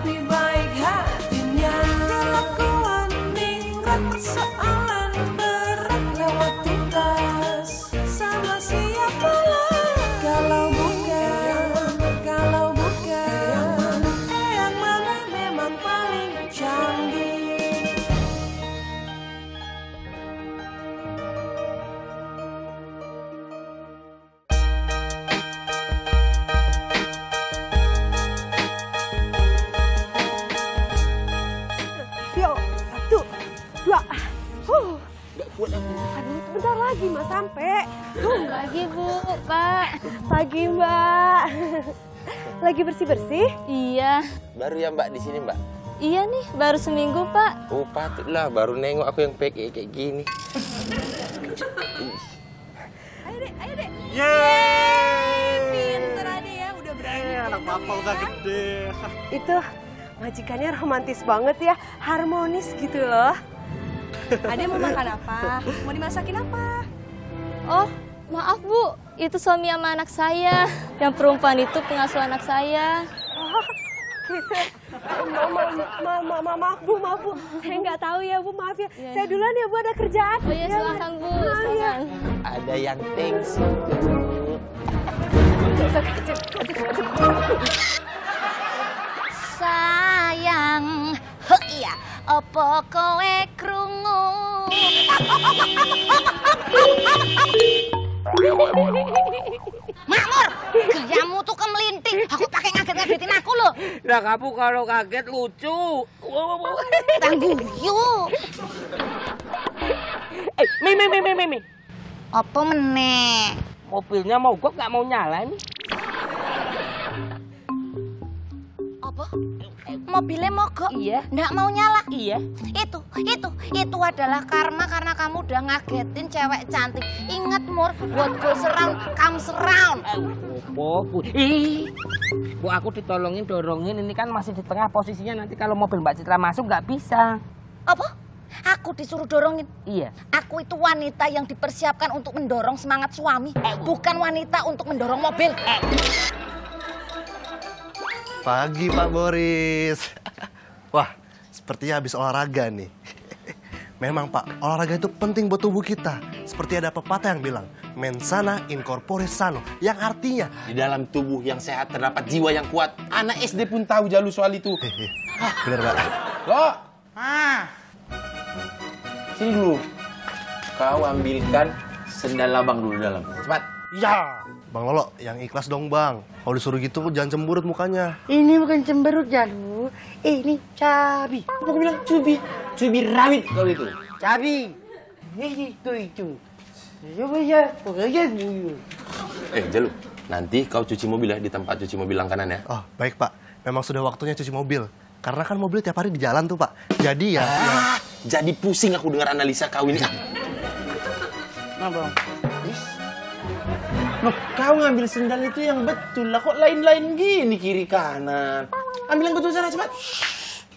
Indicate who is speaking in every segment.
Speaker 1: tapi baik hatinya. Kelakuan ningrat soalan berat lewat tuntas. Sama siapa lagi kalau bukan yang mana memang paling canggih.
Speaker 2: Yo, 1, 2.
Speaker 3: Nggak kuat aku.
Speaker 2: Aduh, bentar lagi Mas sampai.
Speaker 4: Pagi Bu, Pak.
Speaker 2: Pagi Mbak. Lagi bersih-bersih?
Speaker 4: Iya.
Speaker 3: Baru ya Mbak di sini Mbak?
Speaker 4: Iya nih, baru seminggu Pak.
Speaker 3: Oh patutlah, baru nengok aku yang kayak gini.
Speaker 2: Ayo deh.
Speaker 5: Yeay!
Speaker 2: Pinter Ade ya, udah berani.
Speaker 5: Anak papa udah gede.
Speaker 2: Itu majikannya romantis banget ya, harmonis gitu loh. Ade mau makan apa? Mau dimasakin apa?
Speaker 4: Oh, maaf Bu. Itu suami sama anak saya. Yang perempuan itu pengasuh anak saya.
Speaker 2: Oh, gitu. Maaf Bu. Saya nggak tahu ya Bu, maaf ya.
Speaker 4: Iya.
Speaker 2: Saya duluan ya Bu, ada kerjaan.
Speaker 4: Oh iya, silakan Bu. Silakan.
Speaker 3: Ada yang thanks.
Speaker 6: Sayang, iya, apa kowe krungu? Makmur, gayamu tuh kemelinting. Aku pakai ngaget-ngagetin aku loh.
Speaker 7: Nah, kamu kalau kaget lucu.
Speaker 6: Tangguh yuk.
Speaker 7: Mi.
Speaker 6: Apa meneh?
Speaker 7: Mobilnya mogok nggak mau nyala nih.
Speaker 6: Apa? Mobilnya mogok?
Speaker 7: Iya.
Speaker 6: Nggak mau nyala?
Speaker 7: Iya.
Speaker 6: Itu adalah karma karena kamu udah ngagetin cewek cantik. Ingat Mur, what goes around comes around.
Speaker 7: Bu, Bu, aku ditolongin, dorongin. Ini kan masih di tengah posisinya. Nanti kalau mobil Mbak Citra masuk nggak bisa.
Speaker 6: Apa? Aku disuruh dorongin?
Speaker 7: Iya.
Speaker 6: Aku itu wanita yang dipersiapkan untuk mendorong semangat suami, bukan wanita untuk mendorong mobil.
Speaker 8: Pagi Pak Boris. Wah, sepertinya habis olahraga nih. Memang Pak, olahraga itu penting buat tubuh kita. Seperti ada pepatah yang bilang, mens sana in corpore sano. Yang artinya,
Speaker 3: Di dalam tubuh yang sehat terdapat jiwa yang kuat. Anak SD pun tahu Jalu soal itu.
Speaker 8: bener Pak.
Speaker 3: Lo, sini dulu. Kau ambilkan sendal abang dulu dalam. Cepat.
Speaker 5: Ya.
Speaker 8: Bang Lolo, yang ikhlas dong Bang. Kalau disuruh gitu jangan cemberut mukanya.
Speaker 7: Ini bukan cemberut, Jalu. Ini cabi.
Speaker 3: Aku bilang cubi rawit kau itu.
Speaker 7: Cabi. Itu. Coba ya, pokoknya dulu.
Speaker 3: Jalu, nanti kau cuci mobil ya di tempat cuci mobil langganan ya.
Speaker 8: Oh, baik Pak. Memang sudah waktunya cuci mobil. Karena kan mobil tiap hari di jalan tuh Pak. Jadi ya...
Speaker 3: Jadi pusing aku dengar analisa kau ini.
Speaker 7: Nah, Bang.
Speaker 3: Loh, kau ngambil sendal itu yang betul lah. Kok lain-lain gini kiri kanan? Ambil yang betul sana cepat.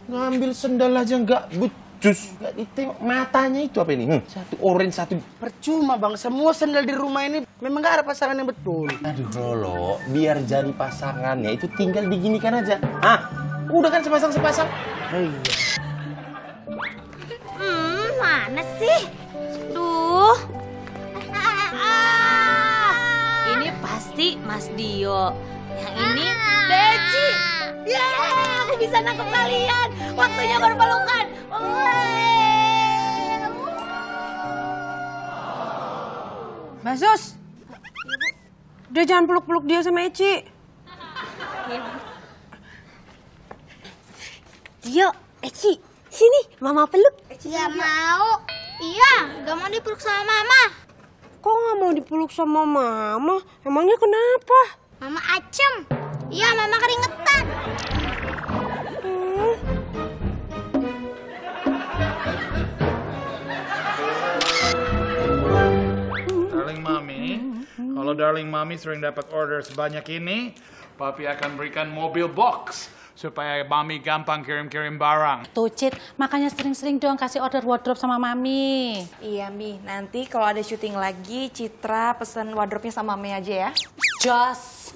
Speaker 3: Ngambil sendal aja nggak becus. Nggak ditengok matanya itu apa ini? Satu orange, satu...
Speaker 7: Percuma, Bang. Semua sendal di rumah ini memang nggak ada pasangan yang betul.
Speaker 3: Aduh, Rolo. Biar jadi pasangannya itu tinggal diginikan aja. Udah kan sepasang-sepasang?
Speaker 7: Iya.
Speaker 6: Mana sih? Duh.
Speaker 4: Ini pasti Mas Dio. Yang ini Beci.
Speaker 6: Yeay, aku bisa nangkep kalian. Waktunya berpelukan.
Speaker 2: Mbak Sus. Udah jangan peluk-peluk dia sama Eci. Dio, Eci, sini Mama peluk.
Speaker 6: Ya mau. Iya, gak mau dipeluk sama Mama.
Speaker 2: Kok nggak mau dipeluk sama Mama? Emangnya kenapa?
Speaker 6: Mama acem. Iya, Mama keringetan.
Speaker 5: Darling Mami, kalau Darling Mami sering dapat order sebanyak ini, Papi akan berikan mobil box supaya Mami gampang kirim-kirim barang.
Speaker 9: Tuh, Cit, makanya sering-sering dong kasih order wardrobe sama Mami.
Speaker 10: Iya, Mi. Nanti kalau ada syuting lagi, Citra pesen wardrobe-nya sama Mami aja ya.
Speaker 9: Jos.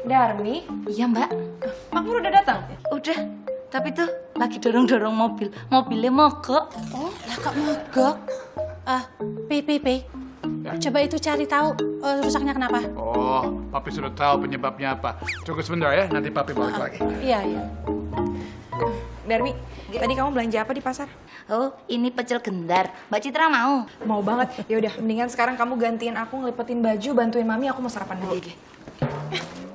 Speaker 2: Darmi?
Speaker 6: Iya mbak.
Speaker 2: Makmur udah datang?
Speaker 6: Udah. Tapi tuh lagi dorong-dorong mobil. Mobilnya mogok.
Speaker 9: Oh, lah kok mogok? Pi. Coba itu cari tahu rusaknya kenapa.
Speaker 5: Oh, papi sudah tahu penyebabnya apa. Tunggu sebentar ya, nanti papi balik lagi.
Speaker 9: Iya.
Speaker 2: Darmi, tadi kamu belanja apa di pasar?
Speaker 6: Oh, ini pecel gendar. Mbak Citra mau?
Speaker 2: Mau banget. Ya udah, mendingan sekarang kamu gantiin aku ngelipetin baju, bantuin mami, aku mau sarapan lagi.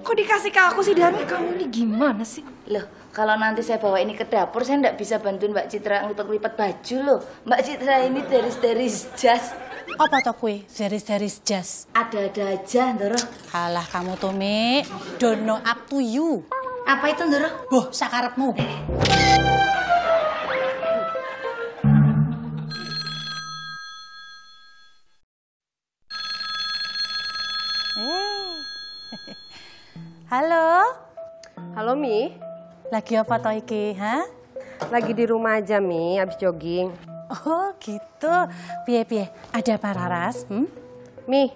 Speaker 2: Kok dikasih ke aku sih, Darmi? Kamu ini gimana sih?
Speaker 6: Loh, kalau nanti saya bawa ini ke dapur, saya nggak bisa bantuin Mbak Citra ngelipet-ngelipet baju loh. Mbak Citra ini dari jas.
Speaker 9: Apa toh kue? Series jas.
Speaker 6: Ada-ada aja, Ndoro.
Speaker 9: Alah kamu tuh, Mi. Don't know up to you.
Speaker 6: Apa itu, Ndoro?
Speaker 9: Boh, sakarepmu. Halo?
Speaker 10: Halo, Mi.
Speaker 9: Lagi apa toh iki, ha?
Speaker 10: Lagi di rumah aja, Mi, abis jogging.
Speaker 9: Oh, gitu. Piye? Ada apa, Raras?
Speaker 10: Mi,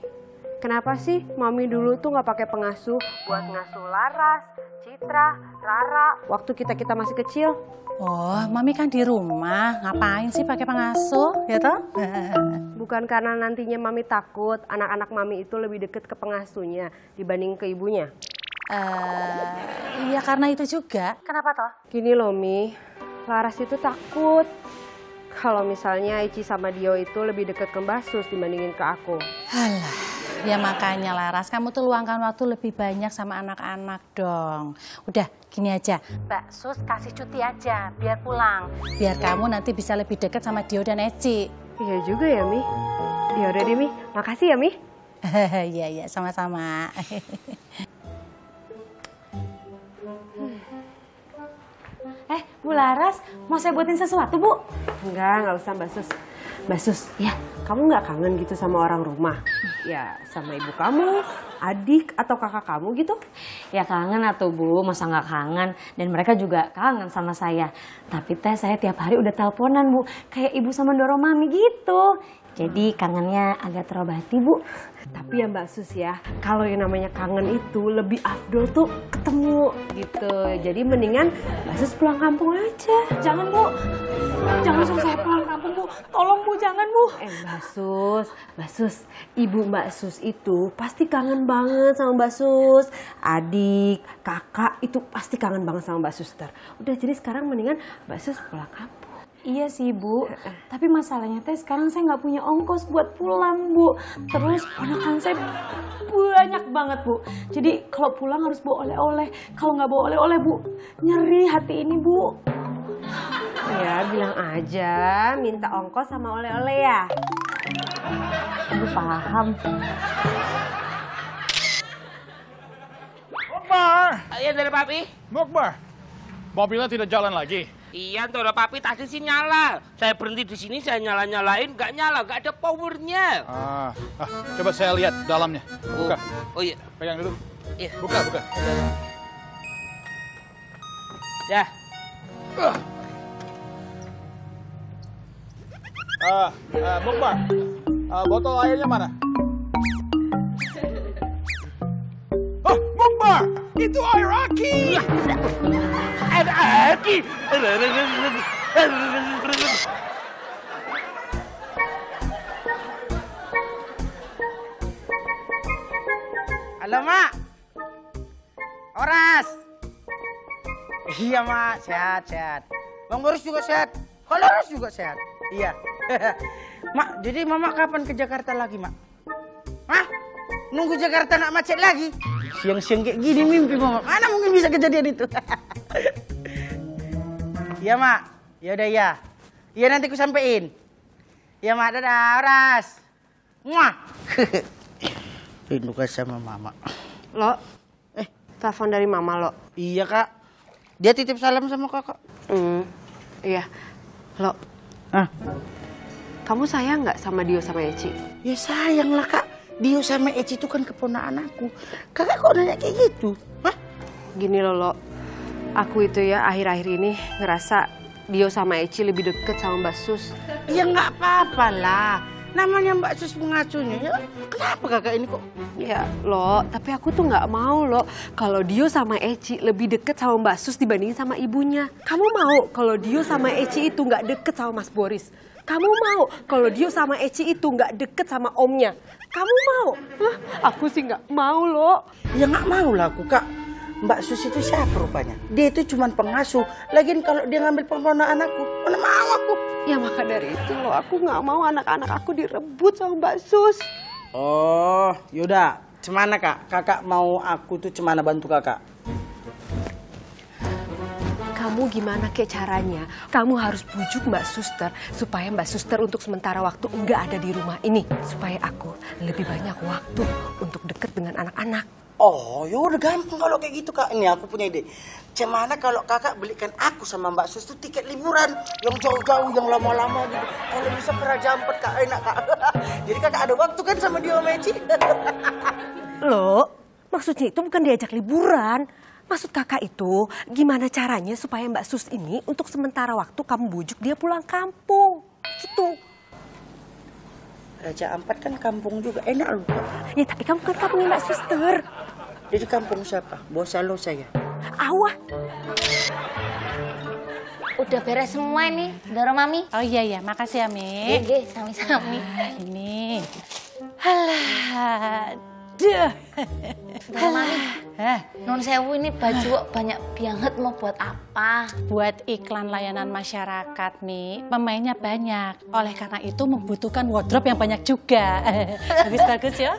Speaker 10: kenapa sih Mami dulu tuh nggak pakai pengasuh buat ngasuh Laras, Citra, Rara waktu kita masih kecil?
Speaker 9: Oh, Mami kan di rumah. Ngapain sih pakai pengasuh, ya toh?
Speaker 10: Bukan karena nantinya Mami takut anak-anak Mami itu lebih deket ke pengasuhnya dibanding ke ibunya?
Speaker 9: Iya karena itu juga. Kenapa toh?
Speaker 10: Gini loh, Mi. Laras itu takut kalau misalnya Eci sama Dio itu lebih deket ke Mbak Sus dibandingin ke aku.
Speaker 9: Alah, ya makanya Laras, kamu tuh luangkan waktu lebih banyak sama anak-anak dong. Udah, gini aja. Mbak Sus kasih cuti aja, biar pulang. Biar kamu nanti bisa lebih deket sama Dio dan Eci.
Speaker 10: Iya juga ya, Mi. Ya udah deh, Mi. Makasih ya, Mi.
Speaker 9: Iya, sama-sama.
Speaker 11: Bu Laras, mau saya buatin sesuatu, Bu?
Speaker 10: Nggak usah, Mbak Sus. Mbak Sus, ya, kamu nggak kangen gitu sama orang rumah? Ya, sama ibu kamu, adik, atau kakak kamu gitu?
Speaker 11: Ya kangen atuh, Bu. Masa nggak kangen? Dan mereka juga kangen sama saya. Tapi saya tiap hari udah teleponan, Bu. Kayak ibu sama Ndoro Mami gitu. Jadi kangennya agak terobati, Bu.
Speaker 10: Tapi ya Mbak Sus ya, kalau yang namanya kangen itu lebih afdol tuh ketemu gitu. Jadi mendingan Mbak Sus pulang kampung aja.
Speaker 11: Jangan, Bu. Jangan suruh saya pulang kampung, Bu. Tolong, Bu. Jangan, Bu.
Speaker 10: Mbak Sus, ibu Mbak Sus itu pasti kangen banget sama Mbak Sus. Adik, kakak itu pasti kangen banget sama Mbak Sus. Udah, jadi sekarang mendingan Mbak Sus pulang kampung.
Speaker 11: Iya sih, Bu. Tapi masalahnya sekarang saya nggak punya ongkos buat pulang, Bu. Terus ponakan saya banyak banget, Bu. Jadi kalau pulang harus bawa oleh-oleh. Kalau nggak bawa oleh-oleh, Bu, nyeri hati ini, Bu.
Speaker 10: Ya, bilang aja minta ongkos sama oleh-oleh ya.
Speaker 11: Ibu paham.
Speaker 5: Mokbar!
Speaker 7: Iya dari papi.
Speaker 5: Mokbar, mobilnya tidak jalan lagi.
Speaker 7: Iya, Ndoro papi tadi sih nyala. Saya berhenti di sini, saya nyala-nyalain, nggak nyala, nggak ada powernya.
Speaker 5: Coba saya lihat dalamnya. Buka.
Speaker 7: Oh iya.
Speaker 5: Pegang dulu.
Speaker 7: Iya.
Speaker 5: Buka.
Speaker 7: Ya.
Speaker 5: Mokbar, botol airnya mana? Oh, Mokbar, itu air aki.
Speaker 7: Air aki.
Speaker 12: Halo, Mak. Oras. Iya, Mak. Sehat. Bang Boris juga sehat. Kok Laras juga sehat? Iya. Mak, jadi Mama kapan ke Jakarta lagi, Mak? Hah? Nunggu Jakarta nggak macet lagi? Siang-siang kayak gini mimpi, Mama. Mana mungkin bisa kejadian itu? Iya, Mak. Yaudah, ya. Iya, nanti ku sampein. Iya, Mak. Dadah, Oras. Muah. Rindu kasih sama Mama.
Speaker 10: Lo, telepon dari Mama lo.
Speaker 12: Iya, Kak. Dia titip salam sama Kakak.
Speaker 10: Iya. Lo, kamu sayang nggak sama Dio sama Eci?
Speaker 12: Ya sayang lah, Kak. Dio sama Eci itu kan keponakan aku. Kakak kok nanya kayak gitu? Hah?
Speaker 10: Gini loh, Lo. Aku itu ya akhir-akhir ini ngerasa Dio sama Eci lebih deket sama Mbak Sus.
Speaker 12: Ya nggak apa-apa lah. Namanya Mbak Sus pengasuhnya ya. Kenapa kakak ini kok?
Speaker 10: Ya lo, tapi aku tuh nggak mau lo kalau Dio sama Eci lebih deket sama Mbak Sus dibandingin sama ibunya. Kamu mau kalau Dio sama Eci itu nggak deket sama Mas Boris? Kamu mau kalau Dio sama Eci itu nggak deket sama omnya? Kamu mau? Hah? Aku sih nggak mau lo.
Speaker 12: Ya nggak mau lah aku, Kak. Mbak Sus itu siapa rupanya? Dia itu cuma pengasuh. Lagian kalau dia ngambil peronohan anakku, mana mau aku?
Speaker 10: Ya maka dari itu lo, aku nggak mau anak-anak aku direbut sama Mbak Sus.
Speaker 12: Oh, yaudah. Cemana Kak? Kakak mau aku tuh cemana bantu kakak?
Speaker 10: Kamu gimana kek caranya? Kamu harus bujuk Mbak Suster supaya Mbak Suster untuk sementara waktu nggak ada di rumah ini. Supaya aku lebih banyak waktu untuk deket dengan anak-anak.
Speaker 12: Oh, ya udah gampang kalau kayak gitu Kak. Ini aku punya ide. Cemana kalau kakak belikan aku sama Mbak Sus tuh tiket liburan yang jauh-jauh, yang lama-lama gitu. Kalau bisa ke Raja Ampat Kak, enak Kak. Jadi kakak ada waktu kan sama dia sama Eci.
Speaker 10: Loh, maksudnya itu bukan diajak liburan. Maksud kakak itu gimana caranya supaya Mbak Sus ini untuk sementara waktu kamu bujuk dia pulang kampung. Gitu.
Speaker 12: Raja Ampat kan kampung juga, enak loh Kak.
Speaker 10: Ya tapi kamu kan kampungnya Mbak Suster.
Speaker 12: Jadi kampung siapa? Bos lo saya.
Speaker 10: Awah.
Speaker 6: Udah beres semua ini, Doro Mami.
Speaker 9: Oh iya, makasih ya, Mi.
Speaker 6: Nggih, sami-sami.
Speaker 9: Ini. Halah. Duh.
Speaker 6: Doro Mami. Nun sewu ini baju kok banyak banget, mau buat apa?
Speaker 9: Buat iklan layanan masyarakat, Mi. Pemainnya banyak. Oleh karena itu membutuhkan wardrobe yang banyak juga. Bagus-bagus ya.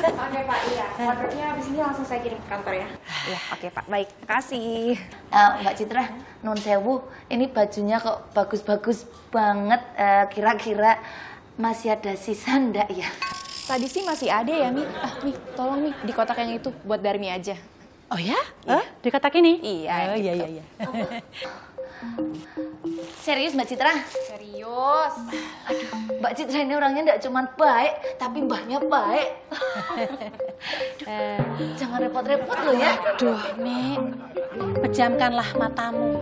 Speaker 2: Oke Pak, iya. Wardrobe-nya habis ini langsung saya kirim ke kantor ya. Iya, oke Pak. Baik, makasih.
Speaker 6: Mbak Citra, nun sewu, ini bajunya kok bagus-bagus banget. Kira-kira masih ada sisa ndak ya?
Speaker 2: Tadi sih masih ada ya, Mi. Mi, tolong Mi, di kotak yang itu buat Darmi aja.
Speaker 9: Oh ya? Di kotak ini?
Speaker 2: Iya.
Speaker 9: Oh iya.
Speaker 6: Serius Mbak Citra?
Speaker 2: Serius.
Speaker 6: Aduh, Mbak Citra ini orangnya nggak cuma baik, tapi mbahnya baik. Jangan repot-repot loh ya.
Speaker 9: Aduh, Mi. Pejamkanlah matamu.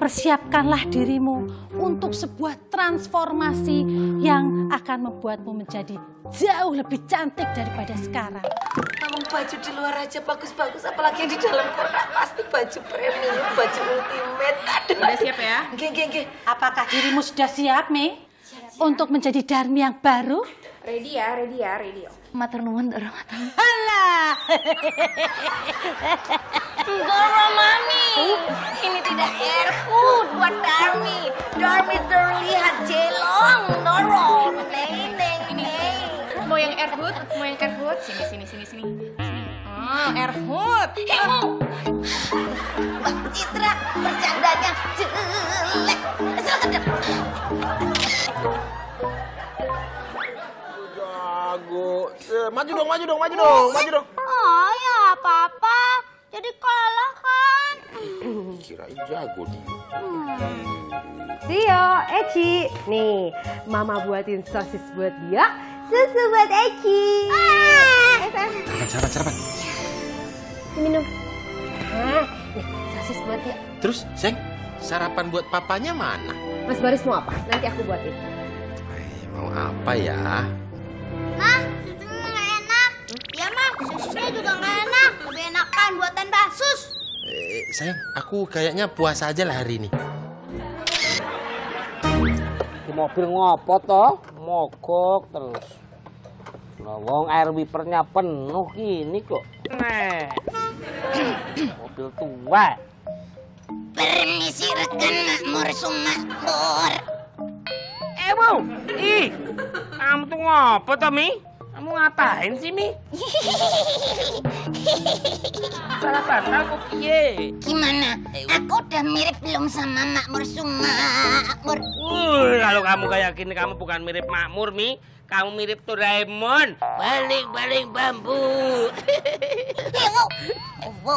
Speaker 9: Persiapkanlah dirimu untuk sebuah transformasi yang akan membuatmu menjadi jauh lebih cantik daripada sekarang.
Speaker 6: Ngomong baju di luar aja bagus-bagus, apalagi di dalam kotak pasti baju premium, baju ultimate. Aduh.
Speaker 2: Udah siap ya?
Speaker 6: Nggih.
Speaker 9: Apakah dirimu sudah siap, Mi? Untuk menjadi Darmi yang baru?
Speaker 2: Ready ya.
Speaker 6: Matur nuwun, Doro.
Speaker 9: Halah.
Speaker 6: Doro Mami, ini tidak Airhood buat Darmi. Darmi terlihat jelong, Doro. Neng.
Speaker 2: Mau yang Airhood? Sini. Airhood.
Speaker 6: Mbak Citra, bercandanya jelek. Silakan, Dap.
Speaker 3: Jago. Maju dong.
Speaker 6: Oh ya apa-apa, jadi kalah kan.
Speaker 3: Kirain jago dia.
Speaker 10: Dio, Eci. Nih, Mama buatin sosis buat dia, susu buat Eci.
Speaker 3: Sarapan.
Speaker 10: Minum. Nih, sosis buat dia.
Speaker 3: Terus, Seng, sarapan buat papanya mana?
Speaker 10: Mas Boris mau apa? Nanti aku buatin.
Speaker 3: Mau apa ya?
Speaker 6: Mah, susunya nggak enak. Ya, Mah, susunya juga nggak enak. Lebih enakan buatan Mbak Sus.
Speaker 3: Sayang, aku kayaknya puasa aja lah hari ini.
Speaker 7: Di mobil ngopo toh? Mogok terus. Wong air wipernya penuh gini kok. Nih. Mobil tua.
Speaker 6: Permisi rekan makmur sumakmur.
Speaker 7: Bu. Ih. Kamu tuh ngopo toh, Mi? Kamu ngapain sih, Mi? Salah kata kok piye?
Speaker 6: Gimana? Aku udah mirip belum sama makmur sumakmur?
Speaker 7: Kalau kamu kayak gini kamu bukan mirip Makmur, Mi. Kamu mirip Doraemon. Balik bambu. Bu.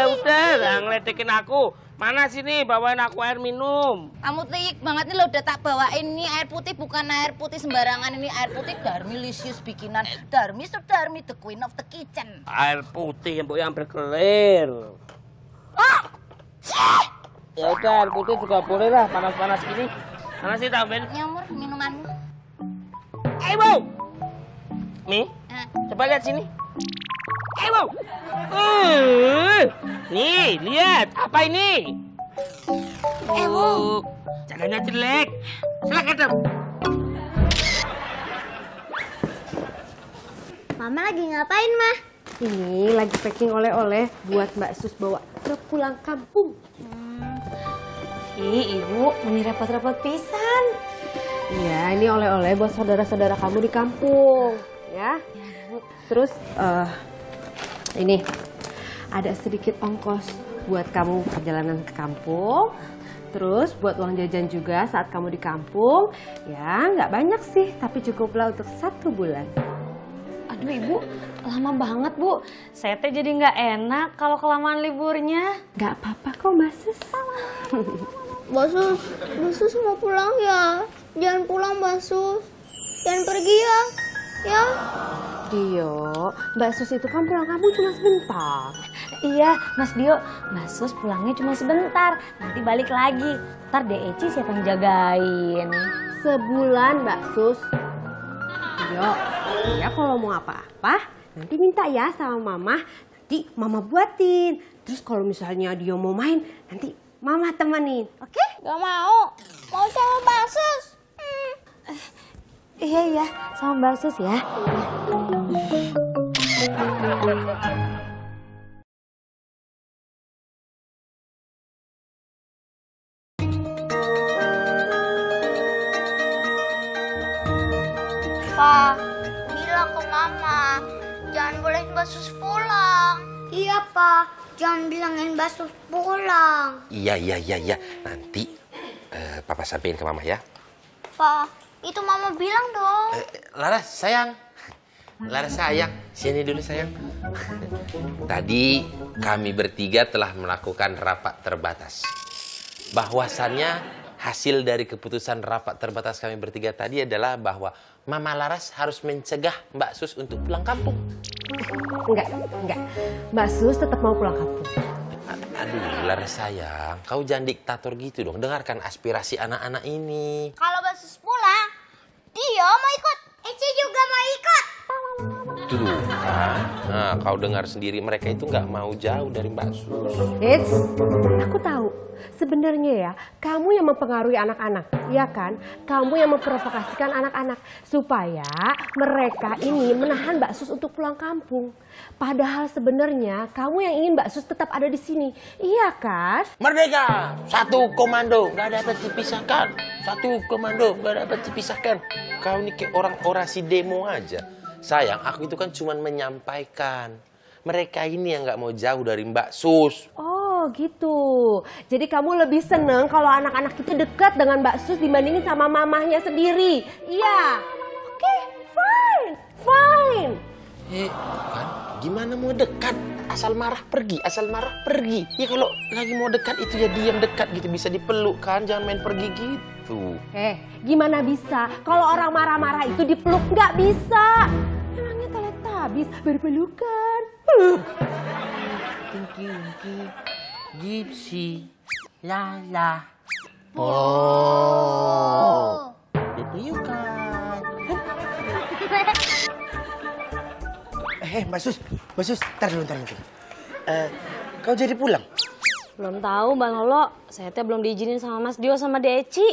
Speaker 7: Udah lah ngeledekin aku. Mana sini bawain aku air minum.
Speaker 6: Kamu tiik banget nih lo, udah tak bawain nih air putih, bukan air putih sembarangan, ini air putih Darmi Lisius bikinan Darmi Sudarmi, the queen of the kitchen.
Speaker 7: Air putih yang berkelir.
Speaker 6: Oh,
Speaker 7: Ya udah, air putih juga boleh lah, panas-panas gini. Mana sih tambahin?
Speaker 6: Nyamur minumanmu.
Speaker 7: Ibu! Mi, coba lihat sini. Ibu! Nih, lihat. Apa ini? Jaganya jelek. Silakan dong.
Speaker 13: Mama lagi ngapain, Mah?
Speaker 10: Ini lagi packing oleh-oleh buat Mbak Sus bawa ke pulang kampung.
Speaker 11: Ih, Ibu, ini repot-repot pisan.
Speaker 10: Iya, ini oleh-oleh buat saudara-saudara kamu di kampung, ya. Terus, ini ada sedikit ongkos buat kamu perjalanan ke kampung. Terus buat uang jajan juga saat kamu di kampung. Ya, nggak banyak sih, tapi cukuplah untuk 1 bulan.
Speaker 11: Aduh, Ibu, lama banget, Bu. Saya teh jadi nggak enak kalau kelamaan liburnya.
Speaker 10: Nggak apa-apa kok, Mbak Sus.
Speaker 13: Mbak Sus mau pulang ya? Jangan pulang, Mbak Sus. Jangan pergi ya. Ya.
Speaker 10: Dio, Mbak Sus itu kan pulang kampung cuma sebentar.
Speaker 11: Iya, Mas Dio, Mbak Sus pulangnya cuma sebentar. Nanti balik lagi. Ntar Eci siapa yang jagain?
Speaker 10: Sebulan, Mbak Sus. Dio, ya kalau mau apa-apa, nanti minta ya sama Mama. Nanti Mama buatin. Terus kalau misalnya Dio mau main, nanti Mama temenin, oke?
Speaker 13: Gak mau. Mau sama Mbak Sus.
Speaker 11: Iya, sama Mbak Sus ya.
Speaker 13: Pa, bilang ke Mama, jangan bolehin Mbak Sus pulang. Iya, Pa, jangan bilangin Mbak Sus pulang.
Speaker 3: Iya. Nanti Papa sampein ke Mama ya.
Speaker 13: Pa, itu Mama bilang dong.
Speaker 3: Laras, sayang. Sini dulu sayang. Tadi kami bertiga telah melakukan rapat terbatas. Bahwasannya hasil dari keputusan rapat terbatas kami bertiga tadi adalah bahwa Mama Laras harus mencegah Mbak Sus untuk pulang kampung.
Speaker 10: Enggak. Mbak Sus tetap mau pulang kampung.
Speaker 3: Aduh, Laras sayang, kau jangan diktator gitu dong. Dengarkan aspirasi anak-anak ini.
Speaker 13: Kalau Mbak Sus pulang, Dio mau ikut. Eci juga mau ikut.
Speaker 3: Tuh kan, nah kau dengar sendiri mereka itu nggak mau jauh dari Mbak Sus.
Speaker 10: Eits, aku tahu. Sebenarnya ya, kamu yang mempengaruhi anak-anak, ya kan? Kamu yang memprovokasikan anak-anak supaya mereka ini menahan Mbak Sus untuk pulang kampung. Padahal sebenarnya kamu yang ingin Mbak Sus tetap ada di sini, iya kan?
Speaker 3: Merdeka, 1 komando, nggak dapat dipisahkan. 1 komando, nggak dapat dipisahkan. Kau ini kayak orang orasi demo aja. Sayang, aku itu kan cuma menyampaikan. Mereka ini yang nggak mau jauh dari Mbak Sus.
Speaker 10: Oh gitu. Jadi kamu lebih seneng kalau anak-anak itu dekat dengan Mbak Sus dibandingin sama mamahnya sendiri. Iya. Oke, fine.
Speaker 3: Kan, gimana mau dekat? Asal marah pergi. Ya kalau lagi mau dekat itu ya diam dekat gitu, bisa dipeluk kan, jangan main pergi gitu.
Speaker 10: Gimana bisa? Kalau orang marah-marah itu dipeluk nggak bisa. Emangnya teletabis berpelukan.
Speaker 7: Kinki, gipsi, lala.
Speaker 3: Oh.
Speaker 7: Dipuyukan.
Speaker 12: Mbak Sus, tar dulu. Kau jadi pulang?
Speaker 11: Belum tahu, Bang Lolo. Saya teh belum diizinin sama Mas Dio sama Eci.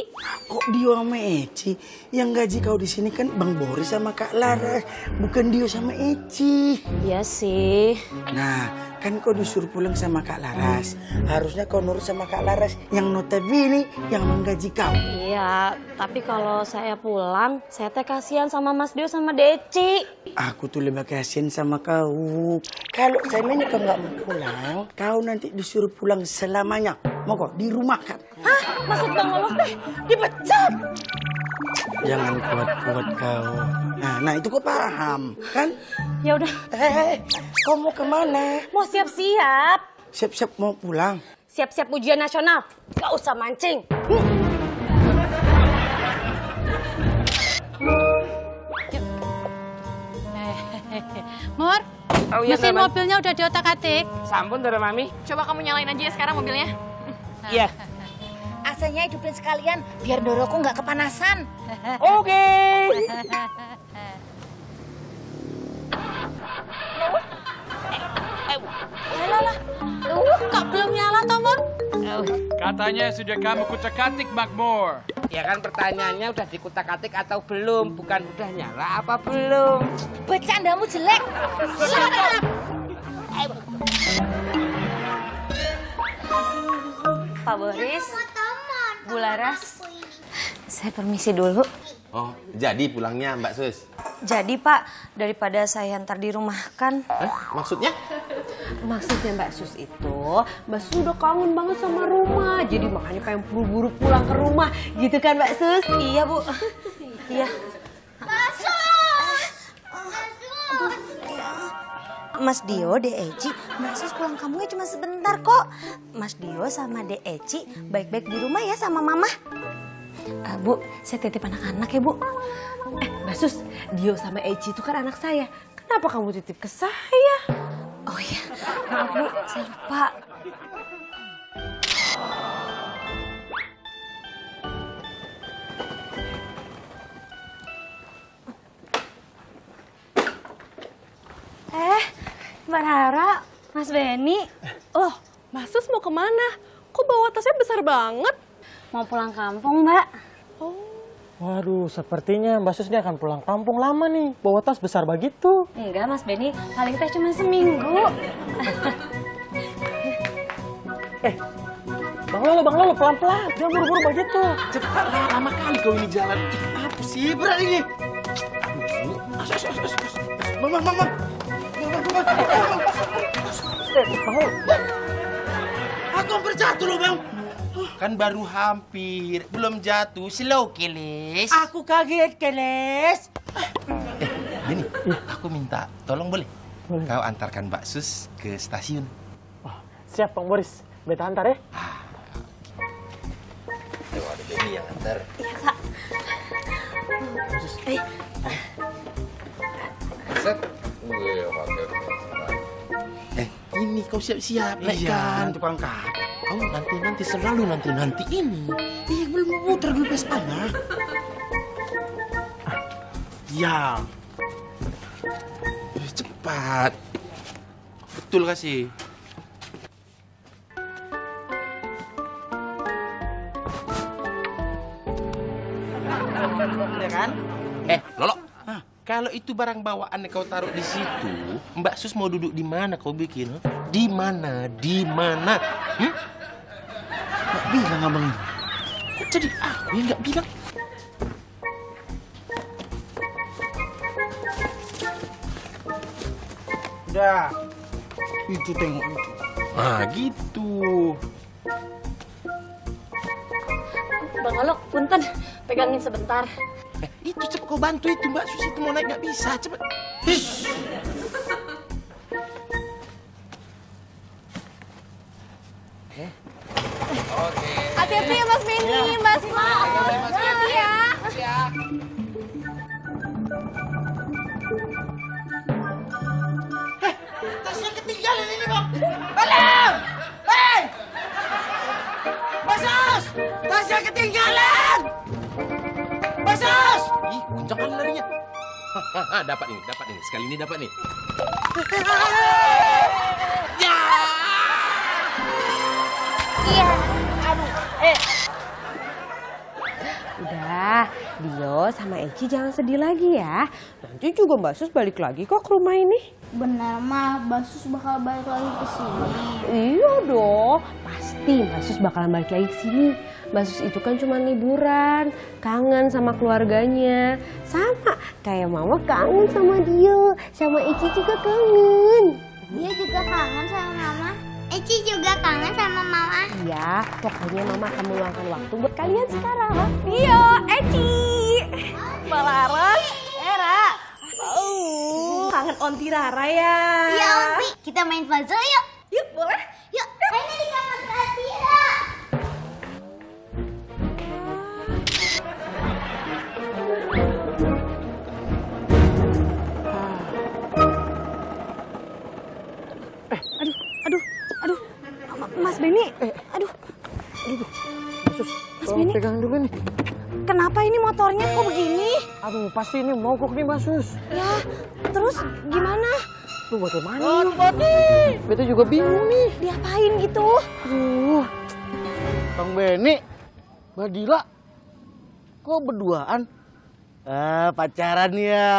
Speaker 12: Kok Dio sama Eci? Yang gaji kau di sini kan Bang Boris sama Kak Laras, bukan Dio sama Eci.
Speaker 11: Iya sih.
Speaker 12: Nah, kan kau disuruh pulang sama Kak Laras. Harusnya kau nurut sama Kak Laras yang notabene yang menggaji kau.
Speaker 11: Iya, tapi kalau saya pulang, saya teh kasihan sama Mas Dio sama Deci.
Speaker 12: Aku tuh lebih kasihan sama kau. Kalau seandainya kau nggak mau pulang, kau nanti disuruh pulang selamanya. Mau kok dirumahkan.
Speaker 11: Hah? Maksud Bang Lolo teh dipecat?
Speaker 12: Jangan kuat-kuat kau. Nah itu kau paham, kan?
Speaker 11: Ya udah.
Speaker 12: Kau mau kemana?
Speaker 11: Mau siap-siap.
Speaker 12: Siap-siap mau pulang.
Speaker 11: Siap-siap ujian nasional. Gak usah mancing.
Speaker 9: Mur,
Speaker 7: Oh, iya,
Speaker 9: mesin
Speaker 7: Mami.
Speaker 9: mobilnya udah diotak-atik.
Speaker 7: Sampun, Dara Mami.
Speaker 2: Coba kamu nyalain aja ya sekarang mobilnya.
Speaker 7: Iya.
Speaker 6: AC-nya hidupin sekalian biar Doroku nggak kepanasan.
Speaker 7: Oke.
Speaker 9: Alah, kok belum nyala toh, Mon?
Speaker 5: Katanya sudah kamu kutak-katik, Makmur.
Speaker 7: Ya kan pertanyaannya udah dikutak-katik atau belum, bukan udah nyala apa belum.
Speaker 6: Bercandamu jelek.
Speaker 2: Pak Boris, Bu Laras, saya permisi dulu.
Speaker 3: Oh, jadi pulangnya Mbak Sus?
Speaker 2: Jadi Pak, daripada saya ntar dirumahkan.
Speaker 3: Maksudnya?
Speaker 10: Maksudnya Mbak Sus itu, Mbak Sus udah kangen banget sama rumah. Jadi makanya pengen buru-buru pulang ke rumah. Gitu kan Mbak Sus?
Speaker 2: Iya Bu. Iya. Mas Dio, Dek Eci, Mbak Sus pulang kampungnya cuma sebentar kok. Mas Dio sama Dek Eci baik-baik di rumah ya sama Mama. Bu, saya titip anak-anak ya Bu.
Speaker 10: Mbak Sus, Dio sama Eci itu kan anak saya. Kenapa kamu titip ke saya?
Speaker 2: Oh iya, maaf Bu, saya lupa.
Speaker 11: Mbak Rara, Mas Benny.
Speaker 2: Oh, Mbak Sus mau kemana? Kok bawa tasnya besar banget?
Speaker 11: Mau pulang kampung, Mbak.
Speaker 14: Waduh, sepertinya Mbak Sus ini akan pulang kampung lama nih. Bawa tas besar begitu.
Speaker 11: Enggak, Mas Benny. Paling teh cuma seminggu.
Speaker 14: Bang Lolo, pelan-pelan. Jangan buru-buru begitu.
Speaker 3: Cepat lah, lama kali kau ini jalan. Apa sih berat ini? Bang. Aku hampir jatuh loh, Bang. Kan baru hampir, belum jatuh. Slow, Keles.
Speaker 12: Aku kaget, Keles.
Speaker 3: Beni, aku minta tolong boleh? Kau antarkan Mbak Sus ke stasiun.
Speaker 14: Siap, Bang Boris. Beta antar ya.
Speaker 3: Tuh, ada Beni yang antar.
Speaker 2: Iya, Pak.
Speaker 3: Set. Ini kau siap-siap, naikkan.
Speaker 12: Tukang kap.
Speaker 3: Kau nanti selalu nanti ini. Iya, belum muter dulu Vespanya. Ya. Cepat. Betul kasih.
Speaker 12: Ya kan?
Speaker 3: Lolo. Kalau itu barang bawaan kau taruh di situ, Mbak Sus mau duduk di mana kau bikin? Di mana? Nggak bilang abang. Kok jadi aku yang nggak bilang?
Speaker 12: Udah. Itu tengok itu.
Speaker 3: Ah, gitu.
Speaker 11: Bang Olok, punten. Pegangin sebentar.
Speaker 3: Itu cepet kau bantu itu Mbak Sus itu mau naik nggak bisa, cepet. Hish.
Speaker 2: Oke. Hati-hati ya Mas Benny, Mbak Sma. Hati-hati ya.
Speaker 12: Tasnya ketinggalan ini, Bang. Alam! Hei! Mbak Sus! Tasnya ketinggalan! Mbak Sus!
Speaker 3: Ih, kencang kali larinya. Dapat ini. Sekali ini dapat nih.
Speaker 12: Ya!
Speaker 6: Iya. Aduh.
Speaker 10: Udah, Dio sama Eci jangan sedih lagi ya. Nanti juga Mbak Sus balik lagi kok ke rumah ini.
Speaker 13: Benar, Ma. Mbak Sus bakal balik lagi ke sini.
Speaker 10: Iya dong, pasti Mbak Sus bakalan balik lagi ke sini. Mbak Sus itu kan cuma liburan, kangen sama keluarganya. Sama kayak Mama kangen sama Dio, sama Eci juga kangen.
Speaker 13: Dia juga kangen sama Mama. Eci juga kangen sama Mama.
Speaker 10: Iya, pokoknya Mama akan meluangkan waktu buat kalian sekarang.
Speaker 2: Dio, Eci. Mbak Laras, Era. Kangen Onti Rara ya.
Speaker 13: Iya, Onti. Kita main puzzle yuk.
Speaker 2: Yuk, boleh.
Speaker 13: Yuk, ini di kamar Kak Tira.
Speaker 2: Aduh. Mas Benny. Aduh.
Speaker 14: Sus, pegang dulu nih.
Speaker 2: Kenapa ini motornya kok begini?
Speaker 14: Aduh, pasti ini mogok nih, Mbak Sus.
Speaker 2: Ya, terus gimana?
Speaker 14: Tuh bagaimana? Beta juga bingung nih.
Speaker 2: Diapain gitu?
Speaker 12: Aduh, Bang Beni, Mbak Dila, kok berduaan? Pacaran ya.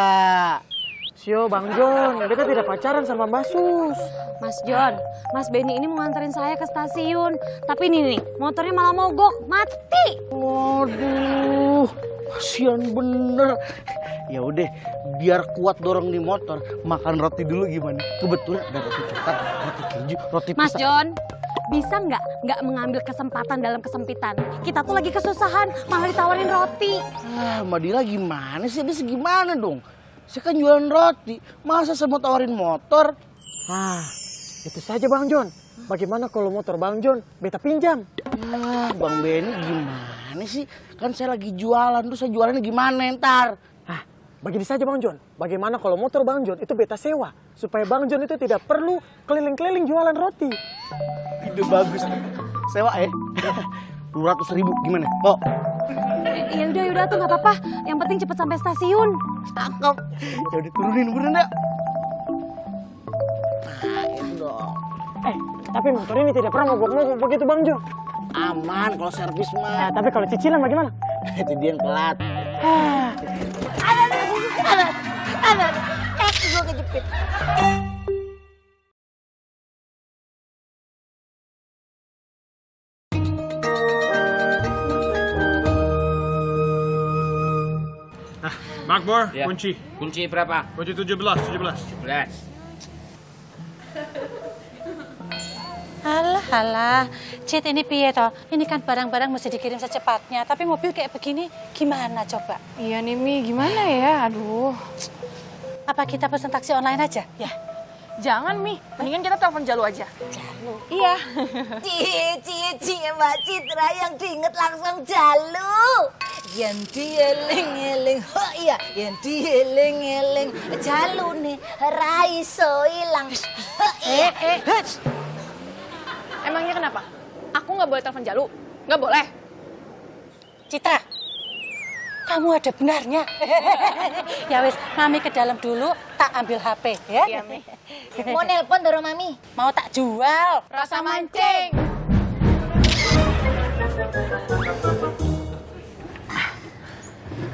Speaker 14: Sio, Bang John, beta tidak pacaran sama Mbak Sus.
Speaker 11: Mas John, Mas Benny ini mau nganterin saya ke stasiun. Tapi ini nih, motornya malah mogok, mati.
Speaker 12: Waduh, kasihan bener. Ya udah, biar kuat dorong di motor, makan roti dulu gimana? Kebetulan ada roti coklat, roti keju, roti
Speaker 11: Mas
Speaker 12: pisang.
Speaker 11: John, bisa nggak mengambil kesempatan dalam kesempitan? Kita tuh lagi kesusahan, malah ditawarin roti.
Speaker 12: Mbak Dila gimana sih? Dia segimana dong? Saya kan jualan roti, masa saya mau tawarin motor?
Speaker 14: Itu saja Bang John. Bagaimana kalau motor Bang John beta pinjam?
Speaker 12: Bang Benny gimana sih? Kan saya lagi jualan, terus saya jualannya gimana ntar?
Speaker 14: Begini saja Bang John. Bagaimana kalau motor Bang John itu beta sewa? Supaya Bang John itu tidak perlu keliling-keliling jualan roti.
Speaker 12: Ide bagus. Sewa 200.000 gimana? Oh.
Speaker 11: Ya udah tuh nggak apa-apa. Yang penting cepet sampai stasiun.
Speaker 12: Cakep. Ya udah turunin beneran ya. Nah, itu dong.
Speaker 14: Tapi motor ini tidak pernah mogok-mogok begitu Bang John.
Speaker 12: Aman kalau servis mah.
Speaker 14: Tapi kalau cicilan bagaimana?
Speaker 12: Itu dia yang telat.
Speaker 2: Ada. Gua kejepit.
Speaker 5: Makbor,
Speaker 7: Ya.
Speaker 5: kunci.
Speaker 7: Kunci berapa?
Speaker 5: Kunci 17.
Speaker 9: Alah, Cit ini piye toh? Ini kan barang-barang mesti dikirim secepatnya. Tapi mobil kayak begini gimana coba?
Speaker 11: Iya nih Mi, gimana ya? Aduh.
Speaker 9: Apa kita pesan taksi online aja? Ya.
Speaker 11: Jangan Mi, mendingan kita telepon Jalu aja.
Speaker 9: Jalu?
Speaker 11: Iya.
Speaker 2: Cie, Mbak Citra yang diinget langsung Jalu. Yang dieling-eling, iya, yang dieling-eling. Jalu nih, raiso ilang.
Speaker 11: Emangnya kenapa? Aku nggak boleh telepon Jalu? Nggak boleh?
Speaker 9: Citra, kamu ada benarnya. Ya wes, Mami ke dalam dulu, tak ambil HP ya.
Speaker 11: Iya, Mi.
Speaker 2: Mau nelpon doro Mami?
Speaker 9: Mau tak jual.
Speaker 11: Rasa mancing.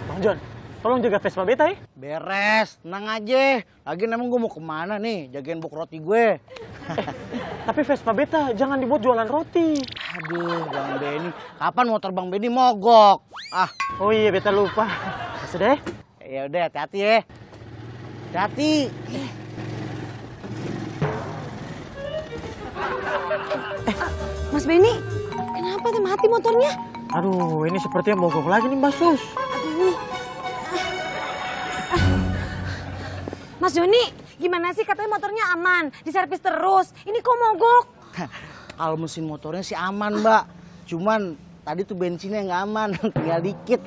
Speaker 14: Bang John, tolong jaga Vespa beta ya.
Speaker 12: Beres, tenang aja. Lagian emang gue mau kemana nih? Jagain buk roti gue.
Speaker 14: Tapi Vespa beta jangan dibuat jualan roti.
Speaker 12: Aduh, Bang Benny. Kapan motor Bang Benny mogok?
Speaker 14: Oh iya, beta lupa. Sudah ya?
Speaker 12: Ya udah, hati-hati ya. Hati.
Speaker 2: Mas Benny, kenapa tuh mati motornya?
Speaker 14: Aduh, ini sepertinya mogok lagi nih Mbak Sus.
Speaker 2: Aduh. Mas Joni, gimana sih katanya motornya aman, diservis terus. Ini kok mogok?
Speaker 12: Kalau mesin motornya sih aman, Mbak. Cuman tadi tuh bensinnya nggak aman, tinggal dikit.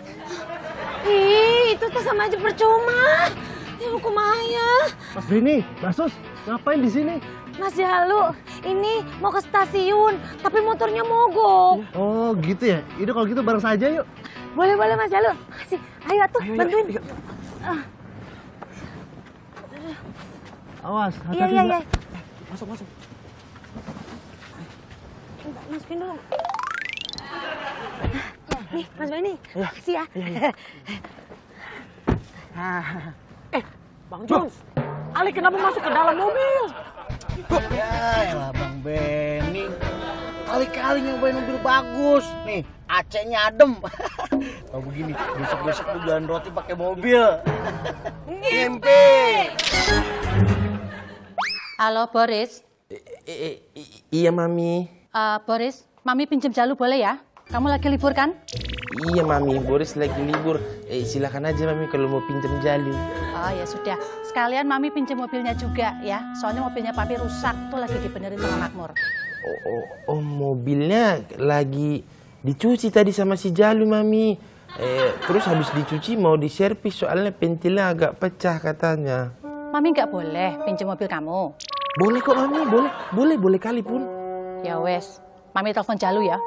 Speaker 2: Ih, itu tuh sama aja percuma. Ya kumaha.
Speaker 14: Mas Benny, Mbak Sus, ngapain di sini?
Speaker 2: Mas Jalu, ini mau ke stasiun, tapi motornya mogok.
Speaker 8: Oh gitu ya? Ini kalau gitu bareng saja yuk.
Speaker 2: Boleh Mas Jalu. Makasih. Ayo tuh, bantuin.
Speaker 8: Awas, hati-hati.
Speaker 2: Iya.
Speaker 14: Masuk.
Speaker 2: Masukin dulu. Nih, Mas Benny.
Speaker 14: Iya.
Speaker 2: Makasih ya.
Speaker 14: Bang John, Ali kenapa masuk ke dalam mobil?
Speaker 12: Ya elah Bang Benny. Kali-kali nyobain mobil bagus. Nih, AC-nya adem. Kalau begini, besok-besok tuh jualan roti pakai mobil. Ngimpi.
Speaker 9: Halo Boris.
Speaker 15: Iya Mami.
Speaker 9: Boris, Mami pinjam Jalu boleh ya? Kamu lagi libur kan?
Speaker 15: Iya Mami, Boris lagi libur. Silakan aja Mami kalau mau pinjam Jalu.
Speaker 9: Oh ya sudah, sekalian Mami pinjam mobilnya juga ya. Soalnya mobilnya Papi rusak, tuh lagi dibenerin sama Makmur.
Speaker 15: Oh, mobilnya lagi dicuci tadi sama si Jalu Mami. Terus habis dicuci mau diservis soalnya pentilnya agak pecah katanya.
Speaker 9: Mami nggak boleh pinjam mobil kamu?
Speaker 15: Boleh kok Mami, boleh kali pun.
Speaker 9: Ya wes, Mami telepon Jalu ya.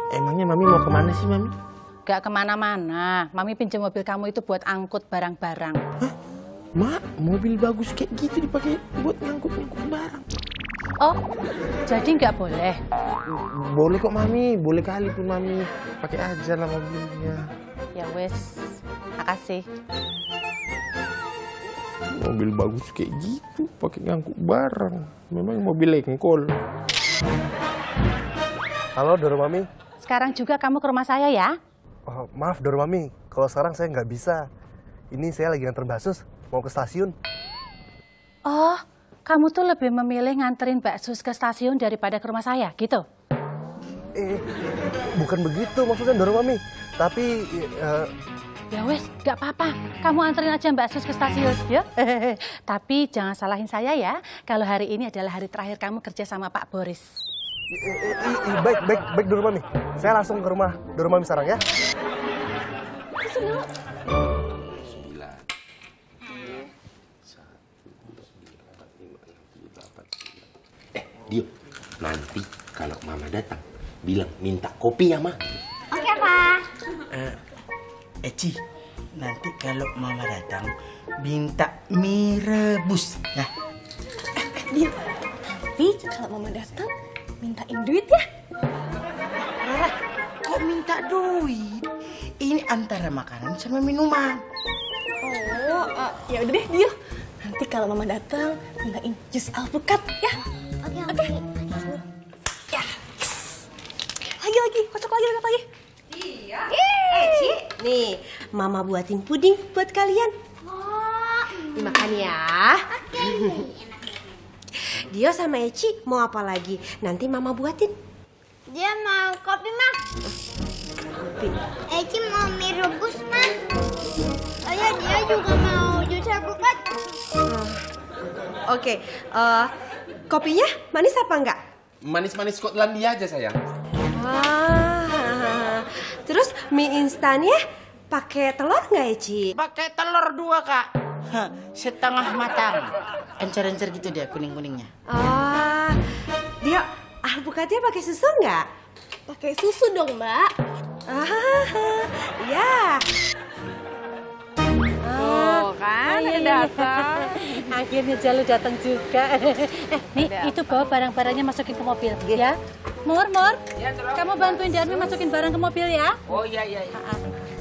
Speaker 15: Emangnya Mami mau kemana sih Mami?
Speaker 9: Gak kemana-mana. Mami pinjam mobil kamu itu buat angkut barang-barang.
Speaker 15: Mak, mobil bagus kayak gitu dipakai buat ngangkut-ngangkut barang.
Speaker 9: Oh, jadi nggak boleh?
Speaker 15: Boleh kok Mami, boleh kali pun Mami. Pakai aja lah mobilnya.
Speaker 9: Ya wes, makasih.
Speaker 15: Mobil bagus kayak gitu, pakai ngangkut barang. Memang mobil lengkol.
Speaker 8: Halo, Doro Mami.
Speaker 9: Sekarang juga kamu ke rumah saya ya?
Speaker 8: Oh, maaf, Doro Mami. Kalau sekarang saya nggak bisa. Ini saya lagi nganter Mbak Sus, mau ke stasiun.
Speaker 9: Oh, kamu tuh lebih memilih nganterin Mbak Sus ke stasiun daripada ke rumah saya, gitu?
Speaker 8: Bukan begitu maksudnya, Doro Mami. Tapi...
Speaker 9: Ya wes, gak apa-apa. Kamu anterin aja Mbak Sus ke stasiun, ya. Tapi jangan salahin saya ya, kalau hari ini adalah hari terakhir kamu kerja sama Pak Boris.
Speaker 8: Baik, Doro Mami. Saya langsung ke rumah Doro Mami sekarang ya.
Speaker 15: Dio, nanti kalau Mama datang, bilang minta kopi ya, Ma.
Speaker 13: Oke, Pak.
Speaker 12: Eci, nanti kalau Mama datang, minta mie rebus, ya.
Speaker 11: Dia, tapi kalau Mama datang, mintain duit ya.
Speaker 12: Rara, kok minta duit? Ini antara makanan sama minuman.
Speaker 11: Oh, ya udah deh, Dio. Nanti kalau Mama datang, mintain jus alpukat ya. Oke. Ya. Lagi, kocok lagi.
Speaker 10: Iya. Ci, nih, Mama buatin puding buat kalian. Dimakan ya.
Speaker 13: Oke.
Speaker 10: Dio sama Eci mau apa lagi? Nanti Mama buatin.
Speaker 13: Dia mau kopi, Ma.
Speaker 10: Kopi.
Speaker 13: Eci mau mie rebus, Ma. Oh ya, dia juga mau jus alpukat.
Speaker 10: Oke, kopinya manis apa enggak?
Speaker 15: Manis-manis Skotlandia aja, sayang.
Speaker 10: Terus mie instannya pakai telur nggak Eci?
Speaker 12: Pakai telur 2, Kak. Setengah matang. Encer-encer gitu dia, kuning-kuningnya.
Speaker 10: Dia alpukatnya pakai susu nggak?
Speaker 11: Pakai susu dong, Mbak.
Speaker 10: Ya.
Speaker 9: Oh, kan udah datang. Akhirnya Jalu datang juga. Nih, itu bawa barang-barangnya masukin ke mobil, ya. Mur, kamu bantuin Darmi masukin barang ke mobil ya.
Speaker 12: Oh iya.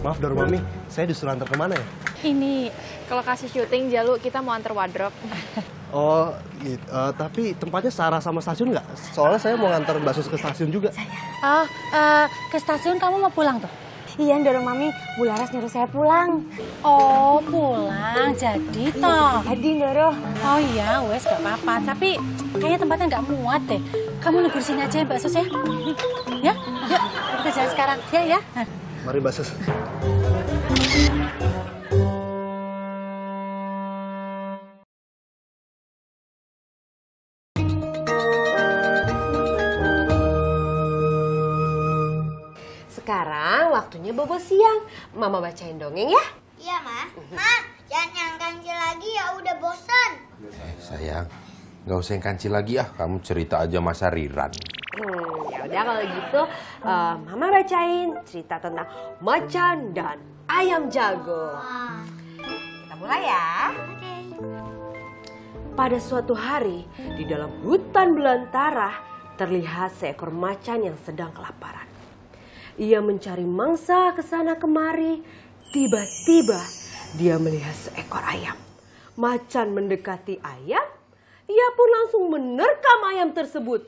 Speaker 8: Maaf, Doro Mami. Saya disuruh antar kemana ya?
Speaker 16: Ini, ke lokasi syuting, Jalu, kita mau antar wardrobe.
Speaker 8: Oh, gitu. Tapi tempatnya searah sama stasiun nggak? Soalnya saya mau ngantar Mbak Sus ke stasiun juga.
Speaker 9: Oh, ke stasiun kamu mau pulang tuh?
Speaker 2: Iya, Doro Mami, Bu Laras nyuruh saya pulang.
Speaker 9: Oh, pulang. Jadi toh.
Speaker 2: Jadi, Doro.
Speaker 9: Oh iya, wes gak apa-apa. Tapi kayaknya tempatnya nggak muat deh. Kamu nunggu sini aja ya, Mbak Sus ya. Ya, yuk kita jalan sekarang. Ya.
Speaker 8: Mari, Mbak Sus.
Speaker 10: Sekarang waktunya bobo siang. Mama bacain dongeng ya.
Speaker 13: Iya, Ma. Ma, jangan yang kancil lagi ya, udah bosan.
Speaker 15: Sayang, nggak usah yang kancil lagi ah. Kamu cerita aja masa Riran.
Speaker 10: Ya udah kalau gitu, Mama bacain cerita tentang macan dan ayam jago. Kita mulai ya. Pada suatu hari, di dalam hutan belantara, terlihat seekor macan yang sedang kelaparan. Ia mencari mangsa ke sana kemari. Tiba-tiba dia melihat seekor ayam. Macan mendekati ayam. Ia pun langsung menerkam ayam tersebut.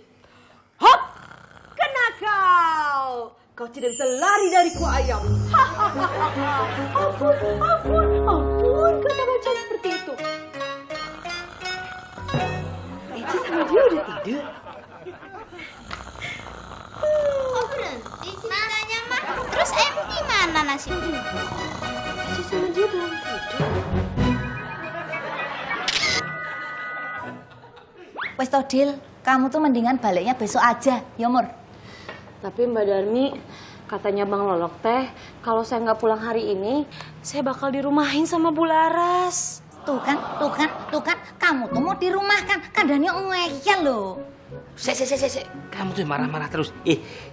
Speaker 10: Hop! Kena kau! Kau tidak bisa lari dariku ayam. Ampun, kata macan seperti itu. Eci sama dia udah tidur.
Speaker 13: Kok berhenti ceritanya, Ma? Terus Em gimana nasibnya?
Speaker 10: Eci sama dia belum tidur.
Speaker 6: Wes Todil, kamu tuh mendingan baliknya besok aja, ya Mur.
Speaker 11: Tapi Mbak Darmi, katanya Bang Lolok teh, kalau saya nggak pulang hari ini, saya bakal dirumahin sama Bu Laras.
Speaker 6: Tuh kan, kamu tuh mau dirumahkan, keadaannya ngeyel loh.
Speaker 7: Sek. Kamu tuh marah-marah terus.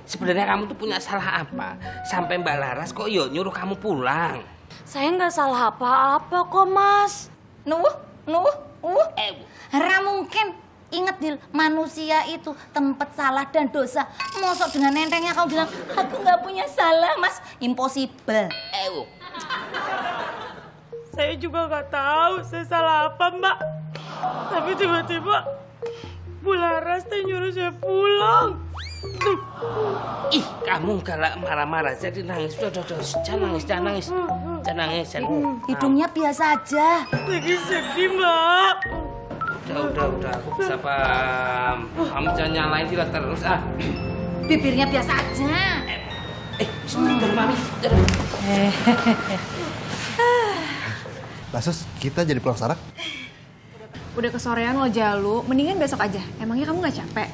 Speaker 7: Sebenarnya kamu tuh punya salah apa? Sampai Mbak Laras kok nyuruh kamu pulang.
Speaker 11: Saya nggak salah apa-apa kok, Mas.
Speaker 6: Ra mungkin. Ingat Dil, manusia itu tempat salah dan dosa. Mosok dengan entengnya kamu bilang, aku nggak punya salah, Mas. Impossible.
Speaker 11: Saya juga nggak tahu saya salah apa, Mbak. Tapi tiba-tiba Bu Laras teh nyuruh saya pulang.
Speaker 7: Ih, kamu galak marah-marah jadi nangis. Udah. Jangan nangis.
Speaker 6: Hidungnya biasa aja.
Speaker 11: Lagi sedih, Mbak.
Speaker 7: Udah, aku bisa paham. Kamu jangan nyalain dia terus
Speaker 6: Bibirnya biasa aja.
Speaker 7: Sebentar, Mami.
Speaker 8: Mbak Sus, kita jadi pulang sekarang?
Speaker 16: Udah kesorean lo Jalu, mendingan besok aja. Emangnya kamu nggak capek?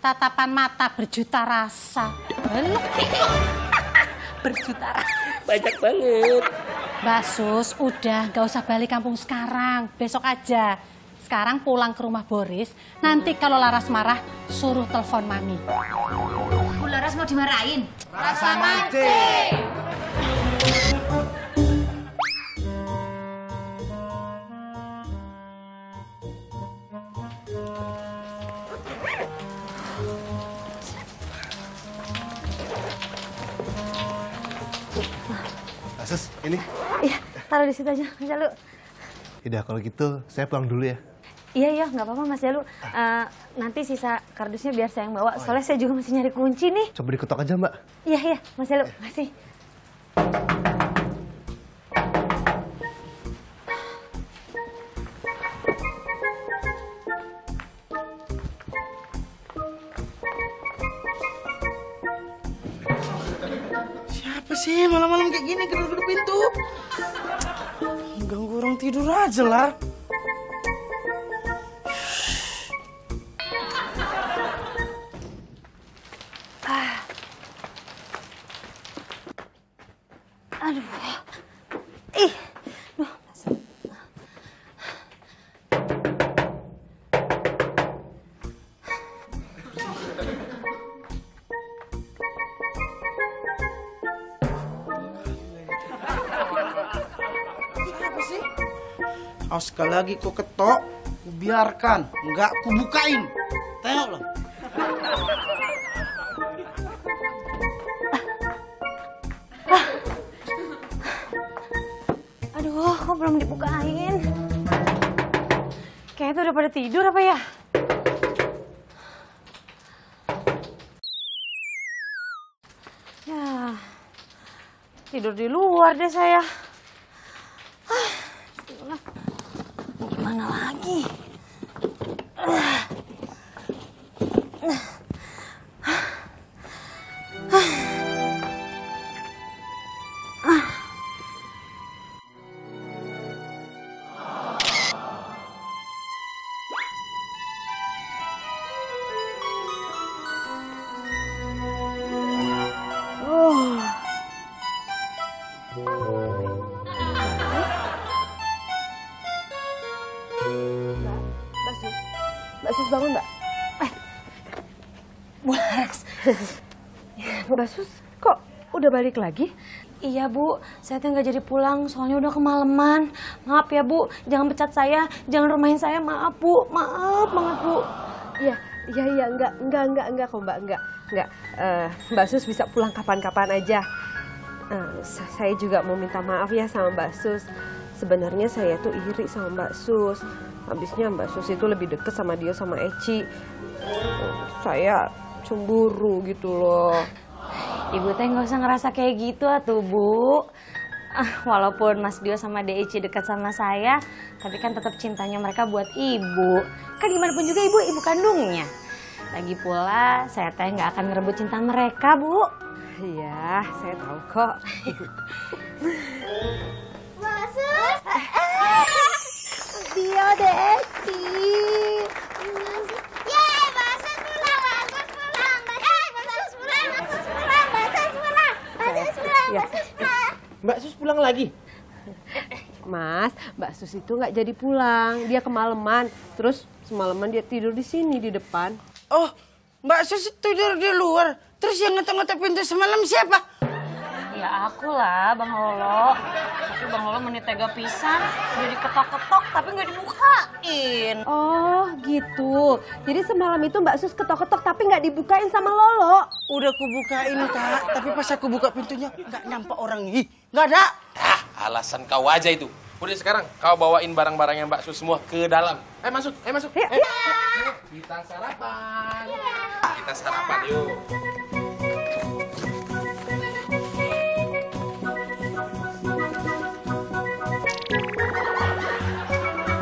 Speaker 9: Tatapan mata berjuta rasa.
Speaker 7: Berjuta rasa. Banyak banget.
Speaker 9: Mbak Sus, udah gak usah balik kampung sekarang. Besok aja. Sekarang pulang ke rumah Boris. Nanti kalau Laras marah, suruh telepon Mami.
Speaker 6: Bu Laras mau dimarahin?
Speaker 3: Rasa mancing.
Speaker 8: Sus, ini.
Speaker 2: Iya, taruh di situ aja, Mas Jalu.
Speaker 8: Udah, kalau gitu saya pulang dulu ya.
Speaker 2: Iya, nggak apa-apa Mas Jalu. Nanti sisa kardusnya biar saya yang bawa. Soalnya saya juga masih nyari kunci nih.
Speaker 8: Coba diketok aja, Mbak.
Speaker 2: Iya, Mas Jalu. Makasih.
Speaker 12: Siapa sih malam-malam kayak gini gedor-gedor pintu? Ganggu orang tidur aja lah.
Speaker 2: Aduh. Ih. Duh.
Speaker 12: Siapa sih? Awas sekali lagi kau ketok, ku biarkan, nggak ku bukain. Tengok loh.
Speaker 2: Aduh, kok belum dibukain? Kayaknya tuh udah pada tidur apa ya? Ya, tidur di luar deh saya. Gimana lagi? Mbak Sus bangun, Mbak. Bu Laras. Mbak Sus, kok udah balik lagi? Iya, Bu. Saya tuh nggak jadi pulang, soalnya udah kemalaman. Maaf ya, Bu. Jangan pecat saya, jangan rumahin saya. Maaf, Bu. Maaf banget, Bu.
Speaker 10: Iya, enggak kok, Mbak, enggak. Mbak Sus bisa pulang kapan-kapan aja. Saya juga mau minta maaf ya sama Mbak Sus. Sebenarnya saya tuh iri sama Mbak Sus. Habisnya Mbak Sus itu lebih deket sama dia sama Eci. Saya cemburu gitu loh.
Speaker 2: Ibu teh nggak usah ngerasa kayak gitu atuh, Bu. Walaupun Mas Dio sama Eci dekat sama saya, tapi kan tetap cintanya mereka buat ibu. Kan gimana pun juga ibu kandungnya. Lagi pula saya teh nggak akan ngerebut cinta mereka, Bu.
Speaker 10: Iya, saya tahu kok.
Speaker 13: Mbak Sus.
Speaker 2: Dio, Eci.
Speaker 13: Yeay, Mbak Sus pulang. Mbak Sus pulang. Mbak Sus pulang.
Speaker 10: Ya.
Speaker 15: Mbak Sus pulang lagi?
Speaker 10: Mas, Mbak Sus itu nggak jadi pulang. Dia kemalaman. Terus semalaman dia tidur di sini di depan.
Speaker 12: Oh, Mbak Sus tidur di luar. Terus yang ngetok-ngetok pintu semalam siapa?
Speaker 2: Ya aku lah, Bang Lolo. Tapi Bang Lolo menit tega pisan. Udah diketok-ketok tapi nggak dibukain.
Speaker 10: Oh gitu. Jadi semalam itu Mbak Sus ketok-ketok tapi nggak dibukain sama Lolo.
Speaker 12: Udah kubukain, Kak. Tapi pas aku buka pintunya nggak nampak orang. Ih, nggak ada.
Speaker 15: Alasan kau aja itu. Udah sekarang kau bawain barang-barangnya Mbak Sus semua ke dalam. Masuk, masuk. Kita sarapan. Kita sarapan yuk.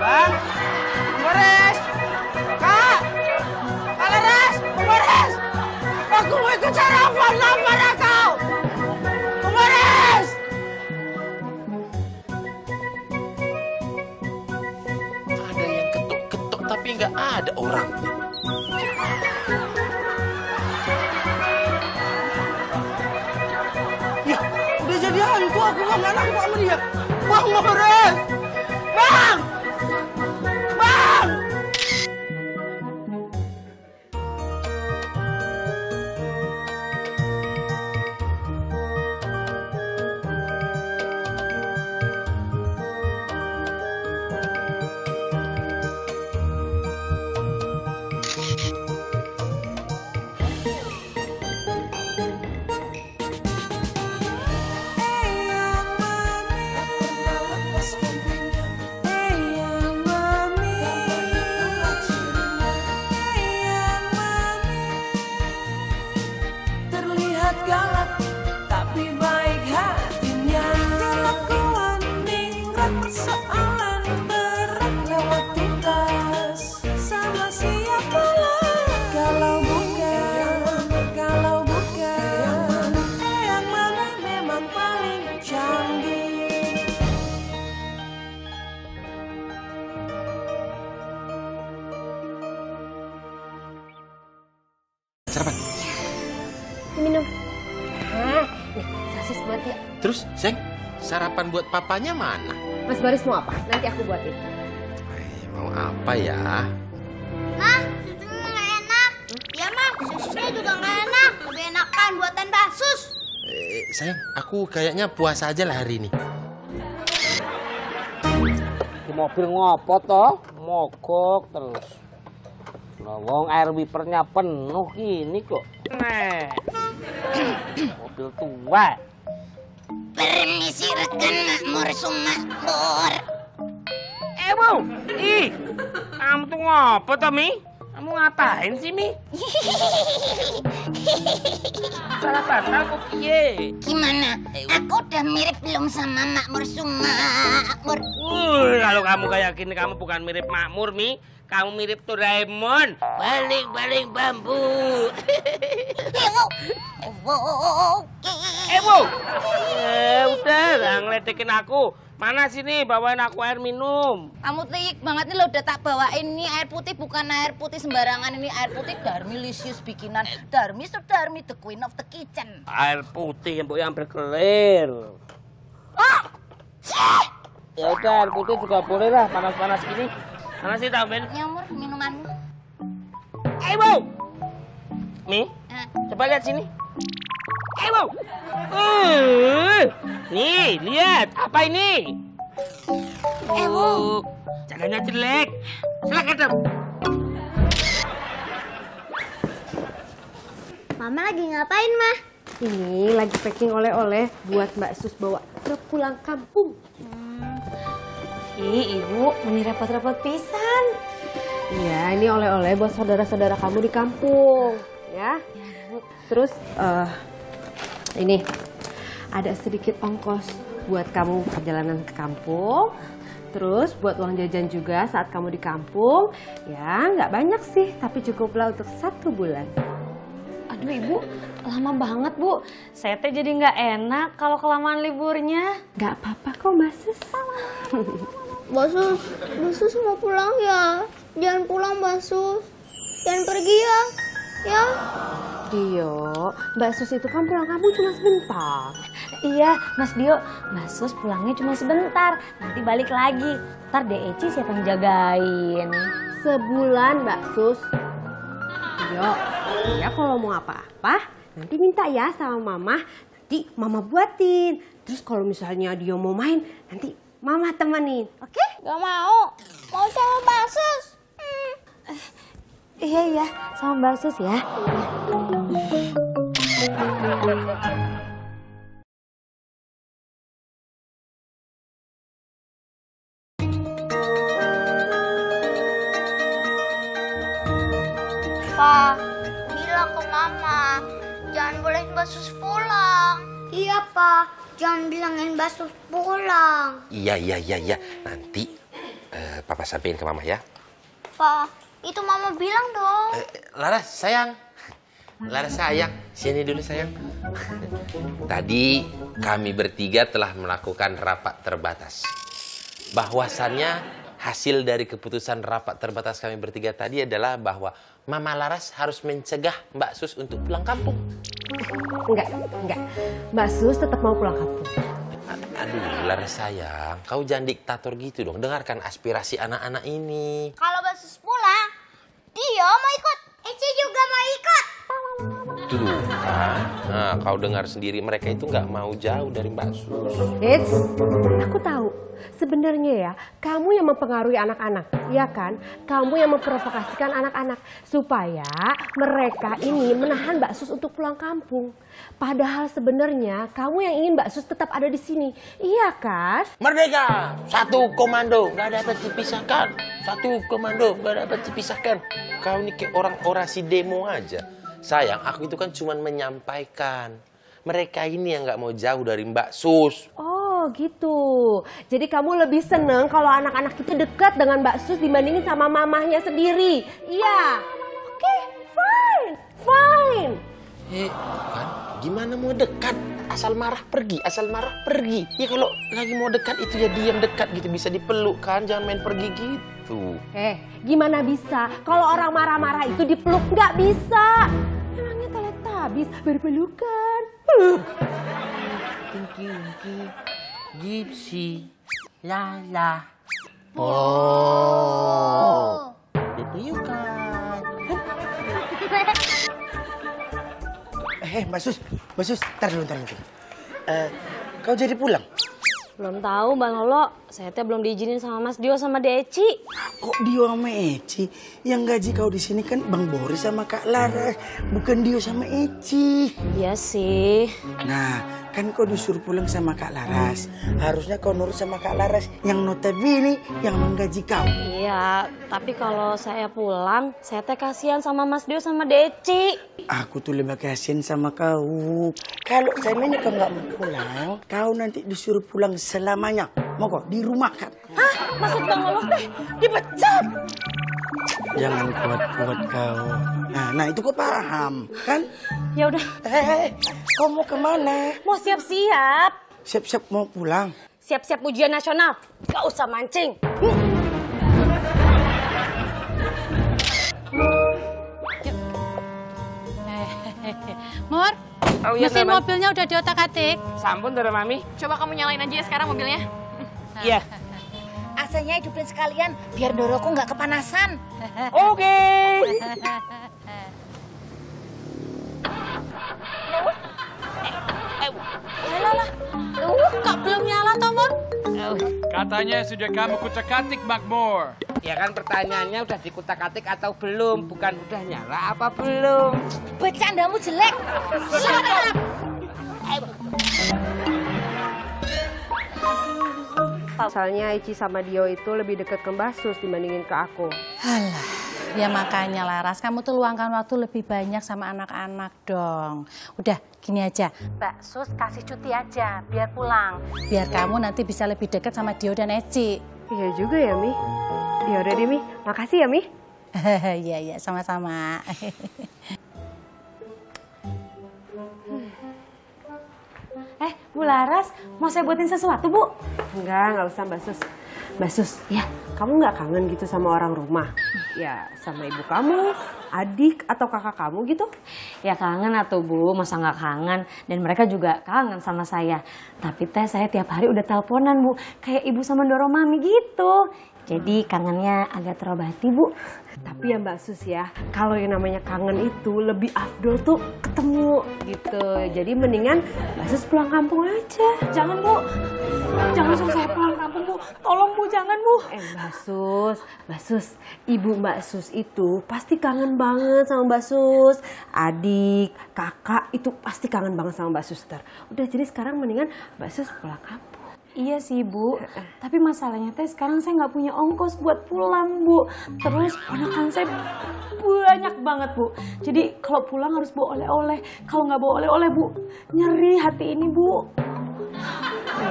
Speaker 12: Bang, Boris, Kak, Laras, Boris, aku mau ikut sarapan, lapar kau. Boris.
Speaker 15: Ada yang ketuk-ketuk tapi nggak ada orang.
Speaker 12: Ya, udah jadi hantu aku nggak nangkep sama dia. Bang, Boris, Bang.
Speaker 15: Sarapan.
Speaker 10: Minum. Nih, sasis buat dia.
Speaker 15: Terus, Seng, sarapan buat papanya mana?
Speaker 10: Mas Baris mau apa? Nanti aku buatin.
Speaker 15: Mau apa ya?
Speaker 13: Mah, susunya nggak enak. Ya, Mah, susunya juga nggak enak. Lebih enakan buatan Mbak Sus.
Speaker 15: Sayang, aku kayaknya puasa aja lah hari ini.
Speaker 7: Di mobil ngopo toh? Mogok terus. Wong air wipernya penuh gini kok. Nih. Mobil tua.
Speaker 13: Permisi rekan makmur sumakmur.
Speaker 7: Bu. Ih. Kamu tuh ngopo toh, Mi? Kamu ngapain sih, Mi? Salah kata aku piye?
Speaker 13: Gimana? Aku udah mirip belum sama makmur sumakmur?
Speaker 7: Kalau kamu kayak gini kamu bukan mirip makmur, Mi. Kamu mirip Doraemon. Balik-balik bambu. Bu. Udah lah ngeledekin aku. Mana sini bawain aku air minum.
Speaker 6: Kamu trik banget nih lo udah tak bawain nih air putih, bukan air putih sembarangan, ini air putih Darmilicious bikinan Darmi Sudarmi, the queen of the kitchen.
Speaker 7: Air putih yang berkelir. Ya udah air putih juga boleh lah, panas-panas gini. Mana sih tambahin?
Speaker 6: Nyamur minumanmu.
Speaker 7: Bu. Mi, coba lihat sini. Bu. Nih, lihat. Apa ini?
Speaker 13: Bu.
Speaker 7: Jaganya jelek. Silakan, Dam.
Speaker 13: Mama lagi ngapain, Mah?
Speaker 10: Ini lagi packing oleh-oleh buat Mbak Sus bawa ke pulang kampung.
Speaker 2: Ih, Ibu, ini repot-repot pisan.
Speaker 10: Iya, ini oleh-oleh buat saudara-saudara kamu di kampung, ya. Terus, ini ada sedikit ongkos buat kamu perjalanan ke kampung. Terus buat uang jajan juga saat kamu di kampung. Ya, nggak banyak sih, tapi cukuplah untuk 1 bulan.
Speaker 2: Aduh, Ibu, lama banget, Bu. Saya teh jadi nggak enak kalau kelamaan liburnya.
Speaker 10: Nggak apa-apa kok, Mbak Sus.
Speaker 13: Mbak Sus mau pulang ya? Jangan pulang, Mbak Sus. Jangan pergi ya. Ya.
Speaker 10: Dio, Mbak Sus itu kan pulang kampung cuma sebentar.
Speaker 2: Iya, Mas Dio, Mbak Sus pulangnya cuma sebentar, nanti balik lagi. Ntar Eci siapa yang jagain?
Speaker 10: Sebulan, Mbak Sus. Yo, ya kalau mau apa-apa, nanti minta ya sama Mama. Nanti Mama buatin. Terus kalau misalnya dia mau main, nanti Mama temenin, oke?
Speaker 13: Gak mau. Mau sama Mbak Sus.
Speaker 2: Iya, sama Mbak Sus ya.
Speaker 13: Pa, bilang ke Mama, jangan bolehin Mbak Sus pulang. Iya, Pa, jangan bilangin Mbak Sus pulang.
Speaker 15: Iya. Nanti Papa sampein ke Mama ya.
Speaker 13: Pa, itu Mama bilang dong.
Speaker 15: Laras, sayang. Laras sayang, sini dulu sayang. Tadi kami bertiga telah melakukan rapat terbatas. Bahwasannya hasil dari keputusan rapat terbatas kami bertiga tadi adalah bahwa Mama Laras harus mencegah Mbak Sus untuk pulang kampung.
Speaker 10: Enggak. Mbak Sus tetap mau pulang kampung.
Speaker 15: Aduh, Laras sayang, kau jangan diktator gitu dong. Dengarkan aspirasi anak-anak ini.
Speaker 13: Kalau Mbak Sus pulang, Dio mau ikut. Eci juga mau ikut.
Speaker 15: Tuh kan, nah, kau dengar sendiri mereka itu nggak mau jauh dari Mbak Sus.
Speaker 10: Eits, aku tahu. Sebenarnya ya, kamu yang mempengaruhi anak-anak, ya kan? Kamu yang memprovokasikan anak-anak supaya mereka ini menahan Mbak Sus untuk pulang kampung. Padahal sebenarnya kamu yang ingin Mbak Sus tetap ada di sini, iya kan?
Speaker 15: Merdeka, satu komando, nggak dapat dipisahkan. Satu komando, nggak dapat dipisahkan. Kau ini kayak orang orasi demo aja. Sayang, aku itu kan cuma menyampaikan. Mereka ini yang nggak mau jauh dari Mbak Sus.
Speaker 10: Oh gitu. Jadi kamu lebih seneng kalau anak-anak itu dekat dengan Mbak Sus dibandingin sama mamahnya sendiri. Iya. Oke, fine.
Speaker 15: Kan, gimana mau dekat? Asal marah pergi. Ya kalau lagi mau dekat itu ya diam dekat gitu, bisa dipeluk kan, jangan main pergi gitu.
Speaker 10: Gimana bisa? Kalau orang marah-marah itu dipeluk nggak bisa. Emangnya teletabis berpelukan?
Speaker 12: Gipsy, Lala.
Speaker 15: Oh.
Speaker 12: Dipelukkan. Mbak Sus, tar dulu. Kau jadi pulang?
Speaker 2: Belum tahu, Bang Lolo. Saya teh belum diizinin sama Mas Dio sama Eci.
Speaker 12: Kok Dio sama Eci? Yang gaji kau di sini kan Bang Boris sama Kak Laras, bukan Dio sama Eci.
Speaker 2: Iya sih.
Speaker 12: Nah, kan kau disuruh pulang sama Kak Laras. Harusnya kau nurut sama Kak Laras yang notabene yang menggaji kau.
Speaker 2: Iya, tapi kalau saya pulang, saya teh kasihan sama Mas Dio sama Eci.
Speaker 12: Aku tuh lebih kasihan sama kau. Kalau seandainya kau nggak mau pulang, kau nanti disuruh pulang selamanya. Mau kok dirumahkan.
Speaker 2: Hah? Maksud Bang Lolo teh dipecat?
Speaker 12: Jangan kuat-kuat kau. Nah itu kau paham, kan?
Speaker 2: Ya udah.
Speaker 12: Kau mau kemana?
Speaker 2: Mau siap-siap.
Speaker 12: Siap-siap mau pulang.
Speaker 2: Siap-siap ujian nasional. Gak usah mancing.
Speaker 9: Mur,
Speaker 7: Oh, iya,
Speaker 9: mesin
Speaker 7: Teman.
Speaker 9: mobilnya udah diotak-atik.
Speaker 7: Sampun, Dara Mami.
Speaker 16: Coba kamu nyalain aja ya sekarang mobilnya.
Speaker 7: Iya.
Speaker 6: AC-nya hidupin sekalian biar Doroku nggak kepanasan.
Speaker 7: Oke.
Speaker 9: Lah, kok belum nyala toh, Mur?
Speaker 5: Katanya sudah kamu kutak-katik, Makmur.
Speaker 7: Ya kan pertanyaannya udah dikutak-atik atau belum, bukan udah nyala apa belum.
Speaker 6: Bercandamu jelek.
Speaker 10: Pasalnya Eci sama Dio itu lebih dekat ke Mbak Sus dibandingin ke aku.
Speaker 9: Alah, ya makanya Laras, kamu tuh luangkan waktu lebih banyak sama anak-anak dong. Udah, gini aja, Mbak Sus kasih cuti aja, biar pulang. Biar kamu nanti bisa lebih dekat sama Dio dan Eci.
Speaker 10: Iya juga ya, Mi. Ya udah deh, Mi. Makasih ya, Mi.
Speaker 9: Iya, sama-sama.
Speaker 2: Bu Laras, mau saya buatin sesuatu, Bu?
Speaker 10: Nggak usah, Mbak Sus. Mbak Sus, ya, kamu nggak kangen gitu sama orang rumah? Ya, sama ibu kamu, adik atau kakak kamu gitu?
Speaker 2: Ya kangen atuh Bu, masa nggak kangen. Dan mereka juga kangen sama saya. Tapi teh saya tiap hari udah teleponan Bu, kayak ibu sama Doro Mami gitu. Jadi kangennya agak terobati Bu.
Speaker 10: Tapi ya Mbak Sus ya, kalau yang namanya kangen itu lebih afdol tuh ketemu gitu. Jadi mendingan Mbak Sus pulang kampung aja.
Speaker 11: Jangan Bu, jangan suruh saya pulang kampung Bu. Tolong Bu, jangan Bu.
Speaker 10: Mbak Sus, ibu Mbak Sus itu pasti kangen banget sama Mbak Sus. Adik, kakak itu pasti kangen banget sama Mbak Suster. Udah jadi sekarang mendingan Mbak Sus pulang kampung.
Speaker 11: Iya sih Bu, tapi masalahnya teh sekarang saya nggak punya ongkos buat pulang Bu. Terus ponakan saya banyak banget Bu. Jadi kalau pulang harus bawa oleh-oleh. Kalau nggak bawa oleh-oleh Bu, nyeri hati ini Bu.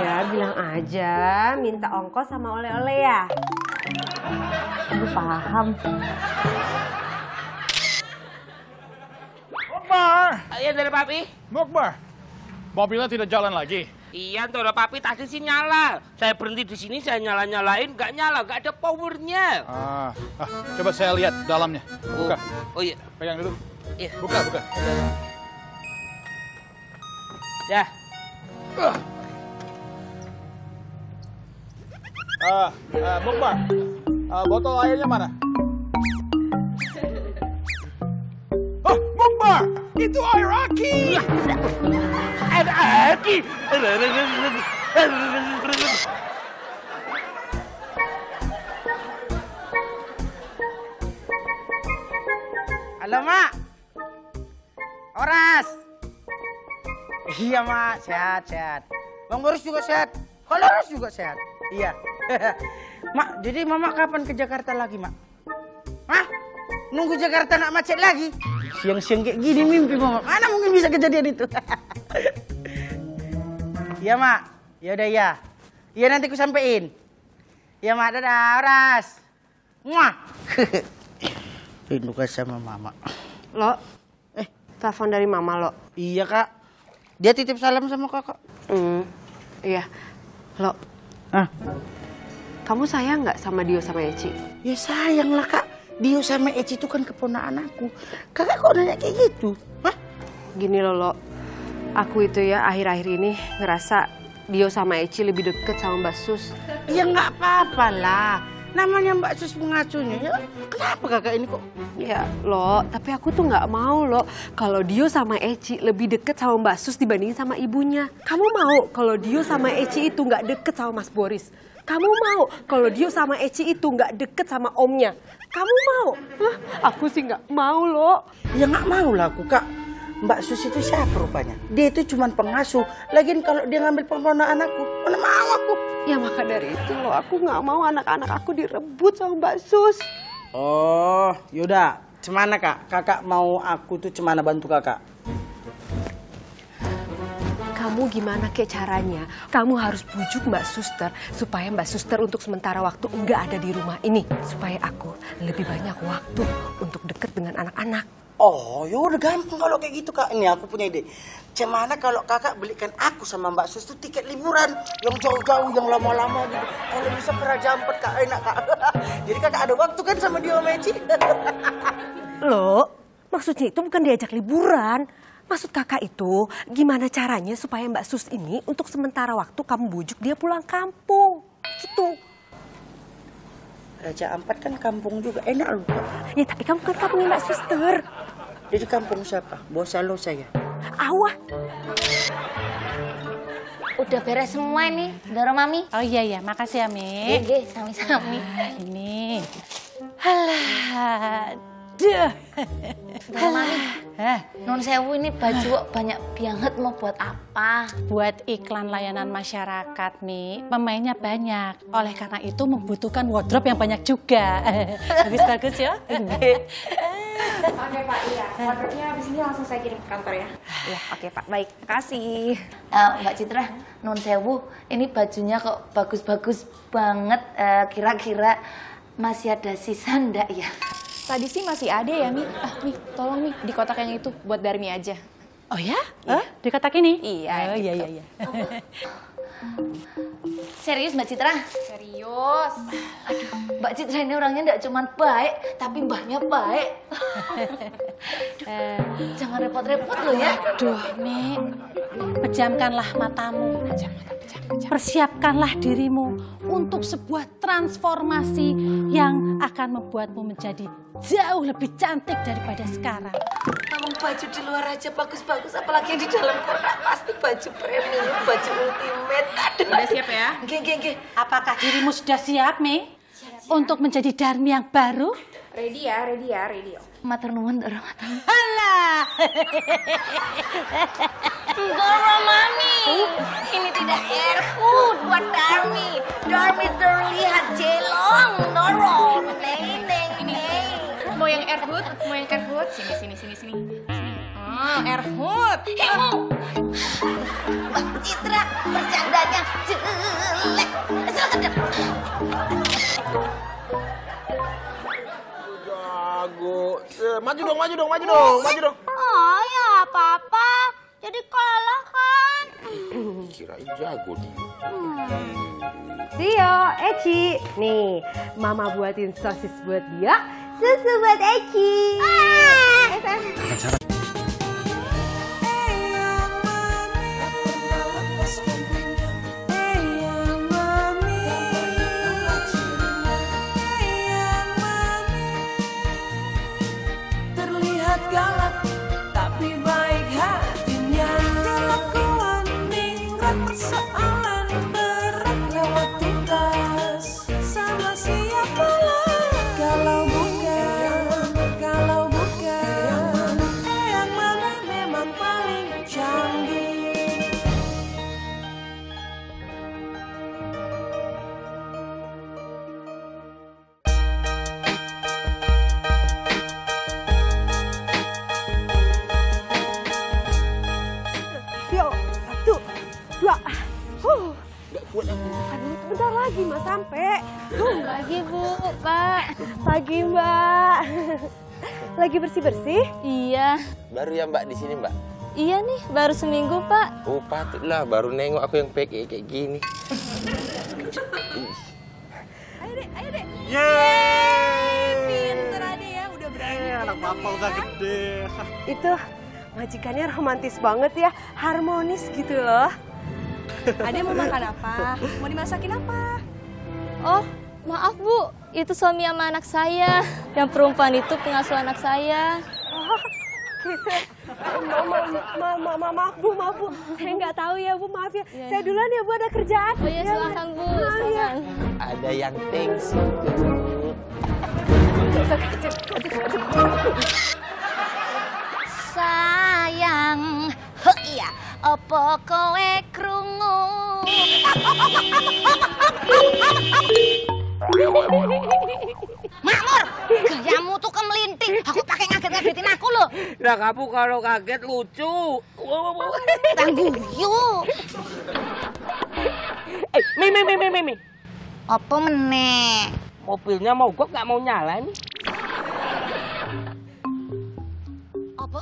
Speaker 10: Ya bilang aja minta ongkos sama oleh-oleh ya.
Speaker 2: Ibu paham.
Speaker 5: Mokbar!
Speaker 7: Iya dari papi.
Speaker 5: Mokbar, mobilnya tidak jalan lagi.
Speaker 7: Iya, Doro papi tadi sih nyala. Saya berhenti di sini, saya nyala-nyalain, nggak nyala, nggak ada powernya.
Speaker 5: Coba saya lihat dalamnya. Buka.
Speaker 7: Oh iya.
Speaker 5: Pegang dulu.
Speaker 7: Iya.
Speaker 5: Buka.
Speaker 7: Ya.
Speaker 5: Mokbar, botol airnya mana? Oh, Mokbar, itu air aki.
Speaker 7: Air aki.
Speaker 12: Halo, Mak. Oras. Iya, Mak. Sehat. Bang Boris juga sehat. Kalau Oras juga sehat. Iya. Mak, jadi Mama kapan ke Jakarta lagi, Mak? Hah? Nunggu Jakarta nggak macet lagi? Siang-siang kayak gini mimpi Mama. Mana mungkin bisa kejadian itu? Iya, Mak. Ya udah ya. Iya nanti ku sampein. Ya, Mak. Dadah, Oras. Muah. Rindu sama Mama.
Speaker 10: Lo, telepon dari Mama lo.
Speaker 12: Iya, Kak. Dia titip salam sama Kakak.
Speaker 10: Iya. Lo, kamu sayang nggak sama Dio sama Eci?
Speaker 12: Ya sayang lah, Kak. Dio sama Eci itu kan keponakan aku. Kakak kok nanya kayak gitu? Hah?
Speaker 10: Gini lo. Aku itu ya akhir-akhir ini ngerasa Dio sama Eci lebih deket sama Mbak Sus.
Speaker 12: Ya nggak apa-apa lah. Namanya Mbak Sus pengasuhnya ya. Kenapa kakak ini kok?
Speaker 10: Ya lo, tapi aku tuh nggak mau lo kalau Dio sama Eci lebih deket sama Mbak Sus dibandingin sama ibunya. Kamu mau kalau Dio sama Eci itu nggak deket sama Mas Boris? Kamu mau kalau Dio sama Eci itu nggak deket sama omnya? Kamu mau? Hah? Aku sih nggak mau lo.
Speaker 12: Ya nggak mau lah aku, Kak. Mbak Sus itu siapa rupanya? Dia itu cuma pengasuh. Lagian kalau dia ngambil keponakan aku, mana mau aku?
Speaker 10: Ya maka dari itu loh, aku nggak mau anak-anak aku direbut sama Mbak Sus.
Speaker 12: Oh, yaudah. Cemana, Kak? Kakak mau aku tuh cemana bantu kakak?
Speaker 10: Kamu gimana kayak caranya? Kamu harus bujuk Mbak Suster supaya Mbak Suster untuk sementara waktu nggak ada di rumah ini. Supaya aku lebih banyak waktu untuk deket dengan anak-anak.
Speaker 12: Oh, ya udah gampang kalau kayak gitu, Kak. Ini aku punya ide. Gimana kalau kakak belikan aku sama Mbak Sus tuh tiket liburan yang jauh-jauh, yang lama-lama gitu. Kalau bisa ke Raja Ampat, Kak, enak, Kak. Jadi kakak ada waktu kan sama dia sama Eci.
Speaker 10: Loh, maksudnya itu bukan diajak liburan. Maksud kakak itu gimana caranya supaya Mbak Sus ini untuk sementara waktu kamu bujuk dia pulang kampung. Gitu.
Speaker 12: Raja Ampat kan kampung juga, enak loh, Kak.
Speaker 10: Ya tapi kamu kan kampungnya Mbak Suster.
Speaker 12: Jadi kampung siapa? Bosalo saya.
Speaker 10: Awah.
Speaker 6: Udah beres semua ini, Doro Mami.
Speaker 9: Oh iya, makasih ya, Mi.
Speaker 6: Nggih, sami-sami.
Speaker 9: Ini. Halah. Duh.
Speaker 6: Doro Mami. Nun sewu ini baju kok banyak banget, mau buat apa?
Speaker 9: Buat iklan layanan masyarakat, Mi. Pemainnya banyak. Oleh karena itu membutuhkan wardrobe yang banyak juga. Bagus-bagus ya.
Speaker 16: Oke Pak, iya. Wardrobe-nya habis ini langsung saya kirim ke kantor ya.
Speaker 2: Iya, oke Pak. Baik, makasih.
Speaker 6: Mbak Citra, Nun sewu, ini bajunya kok bagus-bagus banget. Kira-kira masih ada sisa ndak ya?
Speaker 16: Tadi sih masih ada ya, Mi. Mi, tolong Mi, di kotak yang itu buat Darmi aja.
Speaker 9: Oh ya? Di kotak ini?
Speaker 16: Iya.
Speaker 9: Oh iya.
Speaker 6: Serius Mbak Citra?
Speaker 16: Serius.
Speaker 6: serius. Aduh, Mbak Citra ini orangnya nggak cuma baik, tapi mbahnya baik. Jangan repot-repot loh ya.
Speaker 9: Aduh, Nek. Pejamkanlah matamu. Persiapkanlah dirimu untuk sebuah transformasi yang akan membuatmu menjadi jauh lebih cantik daripada sekarang.
Speaker 6: Ngomong baju di luar aja bagus-bagus, apalagi yang di dalam kotak pasti baju premium, baju ultimate. Aduh.
Speaker 9: Udah siap ya?
Speaker 6: Nggih.
Speaker 9: Apakah dirimu sudah siap, Mei? Untuk menjadi Darmi yang baru?
Speaker 16: Ready ya.
Speaker 6: Matur nuwun, Doro.
Speaker 9: Halah.
Speaker 6: Doro Mami, ini tidak Erhud buat Darmi. Darmi terlihat jelong, Doro. Neng.
Speaker 16: Mau yang Erhud? Sini. Erhud.
Speaker 6: Mbak Citra bercandanya jelek. Silakan.
Speaker 3: Jago. Maju dong.
Speaker 13: Oh ya papa, jadi kalah kan?
Speaker 15: Kirain jago dia.
Speaker 10: Tio, Eci. Nih, Mama buatin sosis buat dia, susu buat Eci.
Speaker 1: Terlihat galak, tapi baik hatinya. Kelakuan ningrat, soalan berat lewat tuntas. Sama siapa lah kalau bukan Eyang Mami memang paling canggih.
Speaker 10: Tio, 1, 2. Aduh, sebentar lagi Mas sampai.
Speaker 4: Pagi Bu, Pak.
Speaker 10: Pagi Mbak. Lagi bersih-bersih?
Speaker 4: Iya.
Speaker 15: Baru ya Mbak di sini Mbak?
Speaker 4: Iya nih, baru seminggu Pak.
Speaker 15: Oh patutlah, baru nengok aku yang kayak gini.
Speaker 10: Ayo dek.
Speaker 14: Yeay.
Speaker 10: Pinter Ade ya, udah berani.
Speaker 14: Anak papa udah gede.
Speaker 10: Itu majikannya romantis banget ya, harmonis gitu loh.
Speaker 11: Ade mau makan apa? Mau dimasakin apa?
Speaker 4: Oh, maaf Bu, itu suami sama anak saya. Yang perempuan itu pengasuh anak saya.
Speaker 10: Oh, gitu. Maaf Bu. Saya nggak tahu ya Bu, maaf ya.
Speaker 4: Iya.
Speaker 10: Saya duluan ya Bu, ada kerjaan.
Speaker 4: Oh iya, silakan Bu, silakan.
Speaker 15: Ada yang thanks.
Speaker 6: Sayang, iya, apa kowe krungu? Makmur, gayamu tuh kemelinting. Aku pakai ngaget-ngagetin aku loh.
Speaker 7: Nah kamu kalau kaget lucu.
Speaker 6: Tangguh yuk.
Speaker 7: Mi.
Speaker 6: Apa meneh?
Speaker 7: Mobilnya mogok nggak mau nyala nih.
Speaker 6: Apa?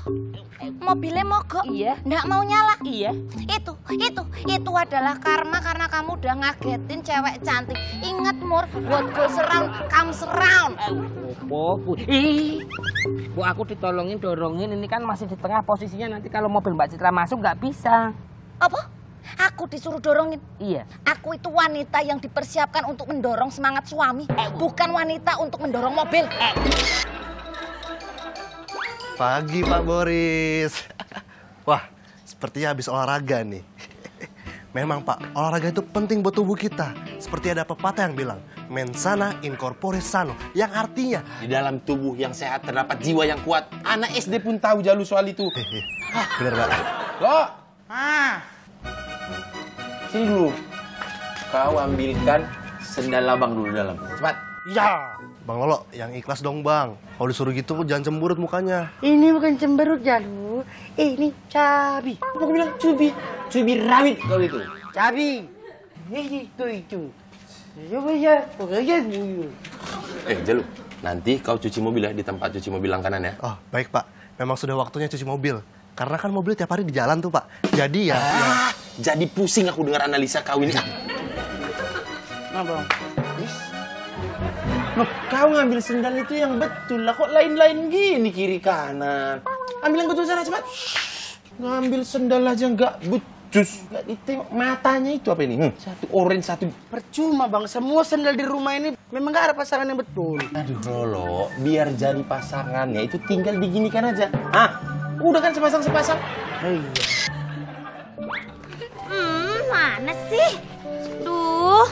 Speaker 6: Mobilnya mogok?
Speaker 7: Iya.
Speaker 6: Nggak mau nyala?
Speaker 7: Iya.
Speaker 6: Itu adalah karma karena kamu udah ngagetin cewek cantik. Ingat Mur, what goes around comes around.
Speaker 7: Bu, Bu aku ditolongin dorongin ini kan masih di tengah posisinya, nanti kalau mobil Mbak Citra masuk nggak bisa.
Speaker 6: Apa? Aku disuruh dorongin?
Speaker 7: Iya.
Speaker 6: Aku itu wanita yang dipersiapkan untuk mendorong semangat suami, bukan wanita untuk mendorong mobil.
Speaker 8: Pagi Pak Boris. Wah, sepertinya habis olahraga nih. Memang Pak, olahraga itu penting buat tubuh kita. Seperti ada pepatah yang bilang, mens sana in corpore sano. Yang artinya,
Speaker 3: di dalam tubuh yang sehat terdapat jiwa yang kuat. Anak SD pun tahu Jalu soal itu.
Speaker 8: Bener Pak.
Speaker 3: Lo, sini dulu. Kau ambilkan sendal abang dulu dalam. Cepat.
Speaker 14: Ya.
Speaker 8: Bang Lolo, yang ikhlas dong Bang. Kalau disuruh gitu jangan cemberut mukanya.
Speaker 12: Ini bukan cemberut Jalu, ini cabi.
Speaker 3: Apa aku bilang cubi? Cubi rawit kau itu.
Speaker 12: Cabi. Itu. Coba ya, pokoknya dulu.
Speaker 3: Jalu, nanti kau cuci mobil ya di tempat cuci mobil langganan ya.
Speaker 8: Oh, baik Pak. Memang sudah waktunya cuci mobil. Karena kan mobil tiap hari di jalan tuh Pak. Jadi ya...
Speaker 3: Jadi pusing aku dengar analisa kau ini.
Speaker 12: Nah, Bang.
Speaker 3: Loh, kau ngambil sendal itu yang betul lah. Kok lain-lain gini kiri kanan? Ambil yang betul sana cepat. Ngambil sendal aja nggak becus. Nggak ditengok matanya itu apa ini? Satu orange, satu...
Speaker 12: Percuma Bang, semua sendal di rumah ini memang nggak ada pasangan yang betul.
Speaker 3: Aduh Lolo, biar jadi pasangannya itu tinggal diginikan aja. Udah kan sepasang-sepasang.
Speaker 12: Iya.
Speaker 6: Mana sih? Duh.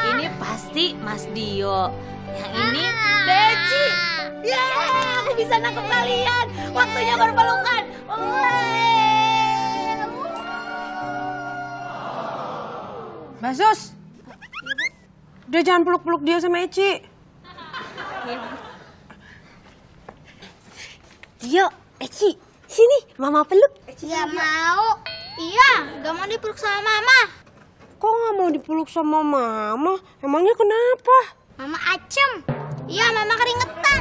Speaker 2: Ini pasti Mas Dio. Yang ini Deci.
Speaker 6: Yeay, aku bisa nangkep kalian. Waktunya berpelukan.
Speaker 10: Mbak Sus, udah jangan peluk-peluk dia sama Eci.
Speaker 13: Dio, Eci, sini, Mama peluk. Gak mau. Iya, gak mau dipeluk sama Mama.
Speaker 10: Kok nggak mau dipeluk sama Mama? Emangnya kenapa?
Speaker 13: Mama acem. Iya, Mama keringetan.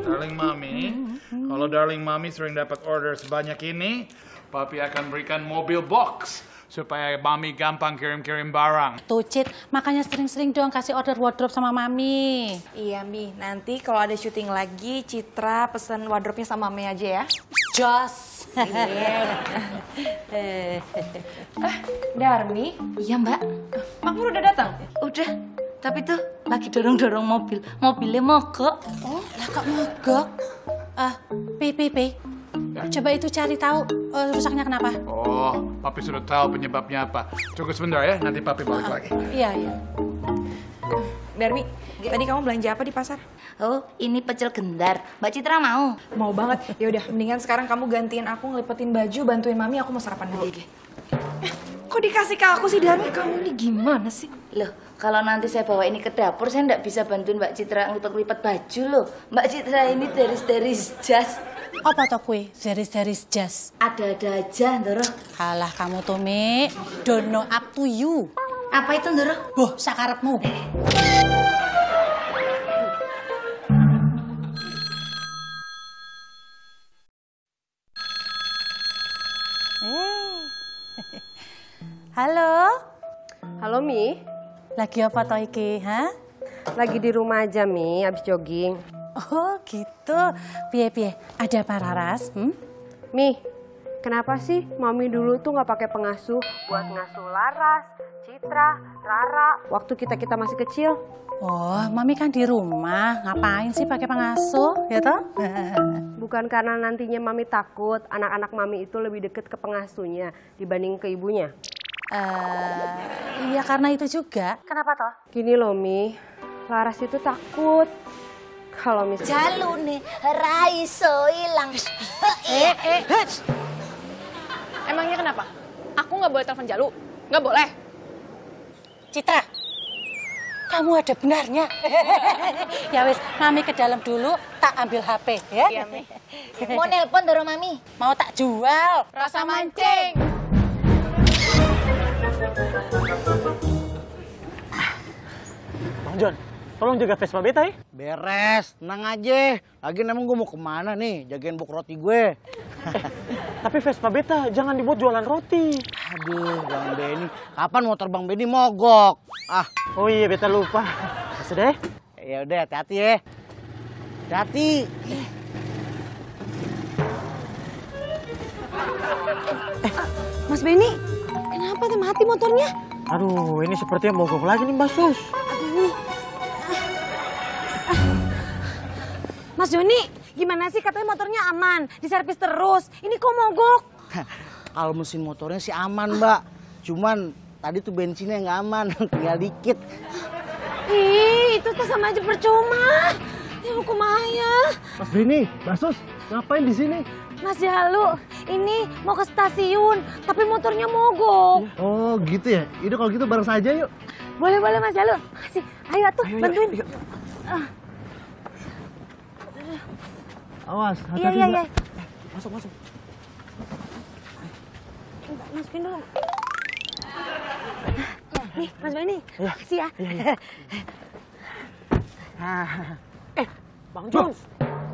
Speaker 5: Darling Mami, kalau Darling Mami sering dapat order sebanyak ini, Papi akan berikan mobil box supaya Mami gampang kirim-kirim barang.
Speaker 9: Tuh, Cit, makanya sering-sering dong kasih order wardrobe sama Mami.
Speaker 16: Iya, Mi. Nanti kalau ada syuting lagi, Citra pesen wardrobe-nya sama Mami aja ya.
Speaker 9: Jos.
Speaker 16: Darmi?
Speaker 6: Iya, Mbak.
Speaker 16: Makmur udah datang?
Speaker 6: Udah. Tapi tuh lagi dorong-dorong mobil. Mobilnya mogok.
Speaker 9: Oh, lah kok mogok? Pi. Coba itu cari tahu rusaknya kenapa.
Speaker 5: Oh, Papi sudah tahu penyebabnya apa. Tunggu sebentar ya, nanti Papi balik lagi.
Speaker 9: Iya.
Speaker 16: Darmi, tadi kamu belanja apa di pasar?
Speaker 6: Oh, ini pecel gendar. Mbak Citra mau?
Speaker 16: Mau banget. Ya udah, mendingan sekarang kamu gantiin aku ngelipetin baju, bantuin Mami, aku mau sarapan dulu. Kok dikasih ke aku sih, Darmi? Kamu ini gimana sih?
Speaker 6: Loh, kalau nanti saya bawa ini ke dapur, saya nggak bisa bantuin Mbak Citra ngelipet-ngelipet baju loh. Mbak Citra ini dari jas.
Speaker 9: Apa toh kue? Series jas.
Speaker 6: Ada-ada aja, Ndoro.
Speaker 9: Halah kamu tuh, Mi. Don't know up to you.
Speaker 6: Apa itu, Ndoro?
Speaker 9: Boh, sakarepmu. Halo?
Speaker 10: Halo, Mi.
Speaker 9: Lagi apa toh iki, ha?
Speaker 10: Lagi di rumah aja, Mi, abis jogging.
Speaker 9: Oh, gitu. Piye? Ada apa, Raras?
Speaker 10: Mi, kenapa sih Mami dulu tuh nggak pakai pengasuh buat ngasuh Laras, Citra, Rara waktu kita masih kecil?
Speaker 9: Oh, Mami kan di rumah. Ngapain sih pakai pengasuh, ya toh?
Speaker 10: Bukan karena nantinya Mami takut anak-anak Mami itu lebih deket ke pengasuhnya dibanding ke ibunya?
Speaker 9: Iya karena itu juga. Kenapa toh?
Speaker 10: Gini loh, Mi. Laras itu takut. Kalau misalnya...
Speaker 6: Jalune raiso ilang.
Speaker 16: Emangnya kenapa? Aku nggak boleh telepon Jalu? Nggak boleh?
Speaker 9: Citra, kamu ada benarnya. Ya wis, Mami ke dalam dulu, tak ambil HP ya.
Speaker 16: Iya, Mi.
Speaker 6: Mau nelpon Doro Mami?
Speaker 9: Mau tak jual.
Speaker 16: Rasa mancing.
Speaker 14: Bang John, tolong jaga Vespa beta ya.
Speaker 12: Beres, tenang aja. Lagian emang gue mau kemana nih? Jagain buk roti gue.
Speaker 14: Tapi Vespa beta jangan dibuat jualan roti.
Speaker 12: Aduh, Bang Benny. Kapan motor Bang Benny mogok?
Speaker 14: Oh iya, beta lupa. Sudah ya?
Speaker 12: Ya udah, hati-hati ya. Hati-hati.
Speaker 10: Mas Benny, kenapa tuh mati motornya?
Speaker 14: Aduh, ini sepertinya mogok lagi nih, Mbak Sus.
Speaker 11: Mas Joni, gimana sih katanya motornya aman, diservis terus. Ini kok mogok?
Speaker 12: Kalau mesin motornya sih aman, Mbak. Cuman tadi tuh bensinnya nggak aman, tinggal dikit.
Speaker 11: Ih, itu tuh sama aja percuma. Ya kumaha ya.
Speaker 14: Mas Benny, Mbak Sus, ngapain di sini?
Speaker 11: Mas Jalu, ini mau ke stasiun, tapi motornya mogok.
Speaker 8: Oh gitu ya? Ini kalau gitu bareng saja yuk.
Speaker 11: Boleh Mas Jalu. Kasih, ayo tuh bantuin.
Speaker 8: Awas, hati-hati.
Speaker 11: Iya.
Speaker 14: Masuk.
Speaker 11: Masukin dulu. Nih, Mas Benny. Kasih ya.
Speaker 14: Bang John,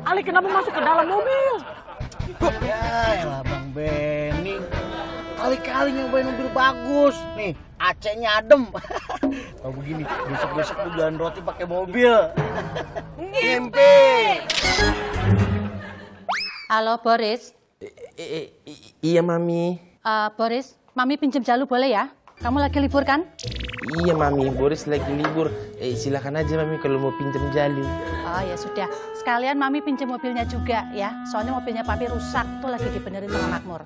Speaker 14: Ali kenapa masuk ke dalam mobil?
Speaker 12: Ya elah Bang Benny. Kali-kali nyobain mobil bagus. Nih, AC-nya adem. Kalau begini, besok-besok tuh jualan roti pakai mobil. Ngimpi.
Speaker 9: Halo Boris.
Speaker 15: Iya, Mami.
Speaker 9: Boris, Mami pinjam Jalu boleh ya? Kamu lagi libur kan?
Speaker 15: Iya, Mami. Boris lagi libur. Silakan aja, Mami, kalau mau pinjam Jalu.
Speaker 9: Oh ya sudah. Sekalian Mami pinjam mobilnya juga ya. Soalnya mobilnya Papi rusak tuh lagi dibenerin sama Makmur.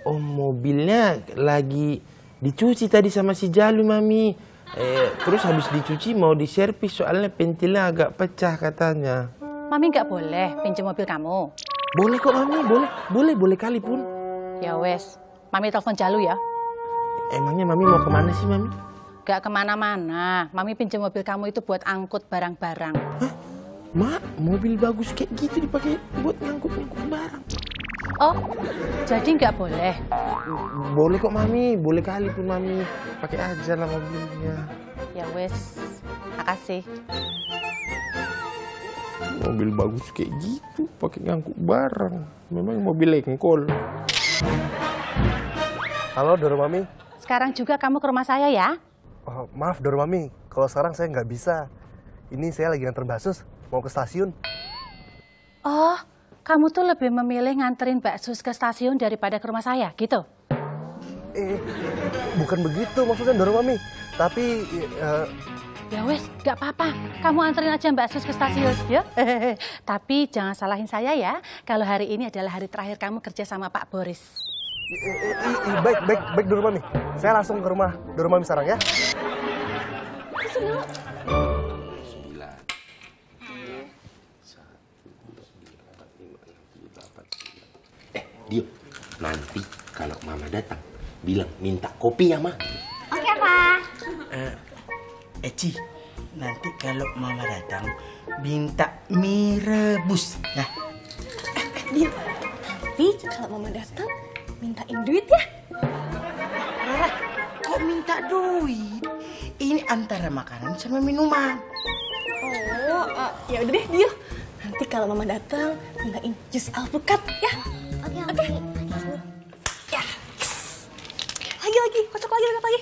Speaker 15: Oh, mobilnya lagi dicuci tadi sama si Jalu, Mami. Terus habis dicuci mau diservis soalnya pentilnya agak pecah katanya.
Speaker 9: Mami nggak boleh pinjam mobil kamu.
Speaker 15: Boleh kok, Mami. Boleh kali pun.
Speaker 9: Ya wes, Mami telepon Jalu ya.
Speaker 15: Emangnya Mami mau kemana sih, Mami?
Speaker 9: Gak kemana-mana. Mami pinjam mobil kamu itu buat angkut barang-barang.
Speaker 15: Hah? Mak, mobil bagus kayak gitu dipakai buat ngangkut-ngangkut barang.
Speaker 9: Oh, jadi nggak boleh?
Speaker 15: Boleh kok, Mami. Boleh kali pun, Mami. Pakai aja lah mobilnya.
Speaker 9: Ya wes, makasih.
Speaker 15: Mobil bagus kayak gitu, pakai ngangkut barang. Memang mobil lengkol.
Speaker 8: Halo, Doro Mami.
Speaker 9: Sekarang juga kamu ke rumah saya ya?
Speaker 8: Oh, maaf, Doro Mami. Kalau sekarang saya nggak bisa. Ini saya lagi nganter Mbak Sus, mau ke stasiun.
Speaker 9: Oh, kamu tuh lebih memilih nganterin Mbak Sus ke stasiun daripada ke rumah saya, gitu?
Speaker 8: Bukan begitu maksudnya, Doro Mami. Tapi...
Speaker 9: Ya wes, gak apa-apa. Kamu anterin aja Mbak Sus ke stasiun, ya. Tapi jangan salahin saya ya, kalau hari ini adalah hari terakhir kamu kerja sama Pak Boris.
Speaker 8: Baik, Doro Mami. Saya langsung ke rumah Doro Mami sekarang ya.
Speaker 15: Dio, nanti kalau Mama datang, bilang minta kopi ya, Ma.
Speaker 6: Oke, Pak.
Speaker 12: Eci, nanti kalau Mama datang, minta mie rebus. Nah,
Speaker 16: Dia, tapi kalau Mama datang, mintain duit ya.
Speaker 12: Rara, kok minta duit? Ini antara makanan sama minuman.
Speaker 16: Oh, ya udah deh, Dio. Nanti kalau Mama datang, mintain jus alpukat ya. Oke. Ya. Lagi, kocok lagi.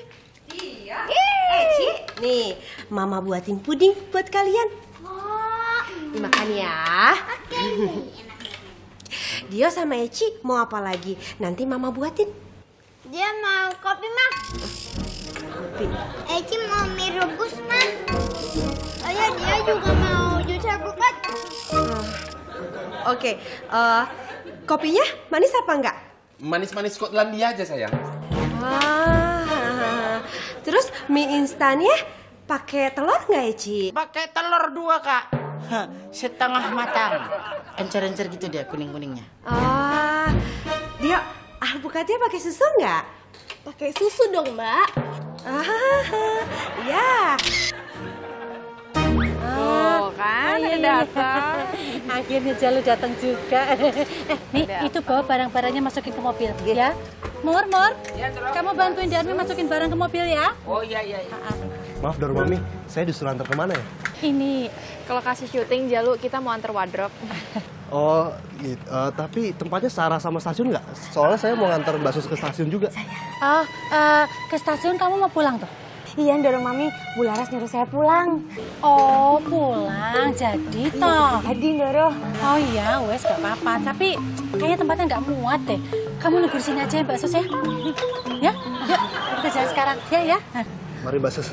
Speaker 10: Iya. Ci, nih Mama buatin puding buat kalian. Dimakan ya. Dio sama Eci mau apa lagi? Nanti Mama buatin.
Speaker 13: Dia mau kopi, Mak.
Speaker 10: Kopi.
Speaker 13: Eci mau mie rebus, Mak. Oh ya, dia juga mau jus alpukat.
Speaker 10: Oke, kopinya manis apa enggak?
Speaker 15: Manis-manis Skotlandia aja, sayang.
Speaker 10: Terus mie instannya pakai telur nggak, Eci?
Speaker 12: Pakai telur 2, Kak. Setengah matang. Encer-encer gitu dia, kuning-kuningnya.
Speaker 10: Dia alpukatnya pakai susu nggak?
Speaker 16: Pakai susu dong, Mbak.
Speaker 10: Ya.
Speaker 2: Oh, kan udah datang.
Speaker 9: Akhirnya Jalu datang juga. Nih, itu bawa barang-barangnya masukin ke mobil, ya. Mur, kamu bantuin Darmi masukin barang ke mobil ya.
Speaker 12: Oh iya.
Speaker 8: Maaf, Doro Mami. Saya disuruh antar kemana ya?
Speaker 16: Ini, kalau kasih syuting Jalu, kita mau antar wardrobe.
Speaker 8: Oh, gitu. Tapi tempatnya searah sama stasiun nggak? Soalnya saya mau nganter Mbak Sus ke stasiun juga.
Speaker 9: Oh, ke stasiun kamu mau pulang tuh?
Speaker 2: Iya, dorong Mami. Bu Laras nyuruh saya pulang.
Speaker 9: Oh, pulang. Jadi toh.
Speaker 2: Jadi, Doro.
Speaker 9: Oh iya, wes gak apa-apa. Tapi kayaknya tempatnya nggak muat deh. Kamu nunggu di sini aja ya, Mbak Sus ya. Ya, yuk kita jalan sekarang. Ya.
Speaker 8: Mari, Mbak Sus.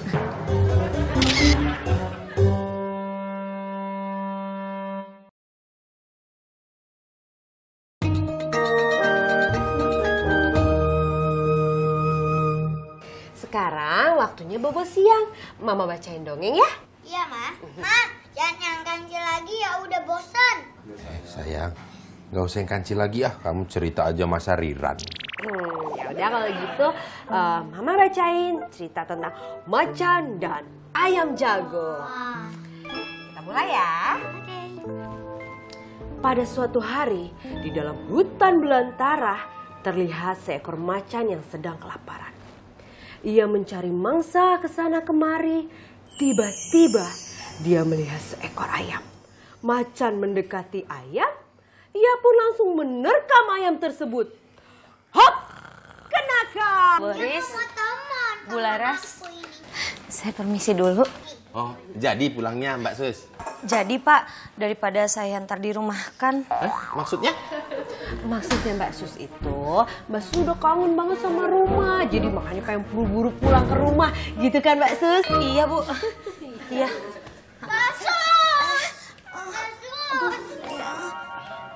Speaker 10: Sekarang waktunya bobo siang. Mama bacain dongeng ya.
Speaker 13: Iya, Ma. Ma, jangan yang kancil lagi ya, udah bosan.
Speaker 15: Sayang, nggak usah yang kancil lagi ah. Kamu cerita aja masa Riran.
Speaker 10: Ya udah kalau gitu, Mama bacain cerita tentang macan dan ayam jago. Kita mulai ya. Pada suatu hari di dalam hutan belantara terlihat seekor macan yang sedang kelaparan. Ia mencari mangsa ke sana kemari. Tiba-tiba dia melihat seekor ayam macan mendekati ayam, ia pun langsung menerkam ayam tersebut. Hop! Kenakan!
Speaker 2: Boris, Bu Laras, saya permisi dulu.
Speaker 3: Oh, jadi pulangnya Mbak Sus?
Speaker 2: Jadi Pak, daripada saya ntar dirumahkan.
Speaker 3: Maksudnya?
Speaker 10: Maksudnya Mbak Sus itu, Mbak Sus udah kangen banget sama rumah. Jadi makanya pengen buru-buru pulang ke rumah. Gitu kan Mbak Sus?
Speaker 2: Iya Bu. Iya.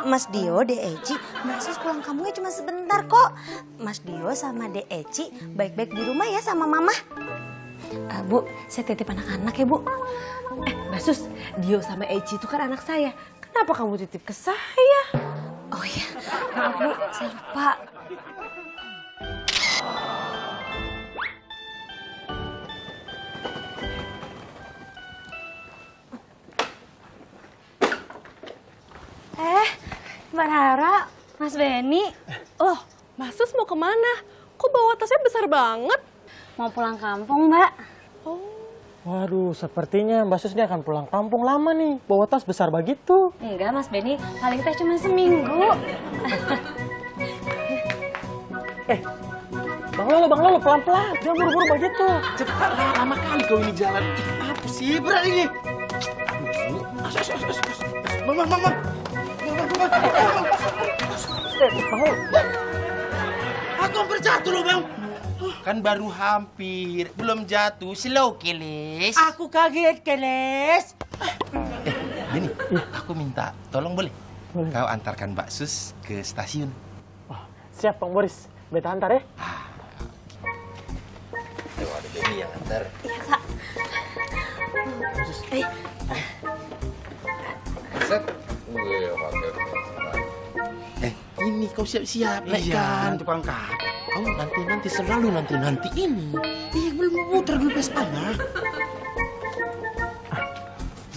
Speaker 2: Mas Dio, Dek Eci, Mbak Sus pulang kampungnya cuma sebentar kok. Mas Dio sama Dek Eci baik-baik di rumah ya sama Mama. Bu, saya titip anak-anak ya Bu.
Speaker 10: Mbak Sus, Dio sama Eci itu kan anak saya. Kenapa kamu titip ke saya?
Speaker 2: Oh iya, maaf Bu, saya lupa. Mbak Rara, Mas Benny.
Speaker 16: Oh, Mbak Sus mau kemana? Kok bawa tasnya besar banget?
Speaker 2: Mau pulang kampung, Mbak.
Speaker 14: Waduh, sepertinya Mbak Sus ini akan pulang kampung lama nih. Bawa tas besar begitu.
Speaker 2: Enggak, Mas Benny. Paling teh cuma seminggu.
Speaker 14: Bang Lolo, pelan-pelan. Jangan buru-buru begitu.
Speaker 3: Cepat lah, lama kali kau ini jalan. Apa sih berat ini? Bang. Aku hampir jatuh loh, Bang. Kan baru hampir, belum jatuh. Slow, Keles.
Speaker 12: Aku kaget, Keles.
Speaker 3: Ini, aku minta tolong boleh? Kau antarkan Mbak Sus ke stasiun.
Speaker 14: Siap, Bang Boris. Beta antar ya.
Speaker 3: Tuh, ada Benny yang antar.
Speaker 2: Iya, Pak.
Speaker 3: Set. Ini kau siap-siap naikkan tukang kap. Kau nanti selalu nanti ini. Belum muter dulu Vespanya.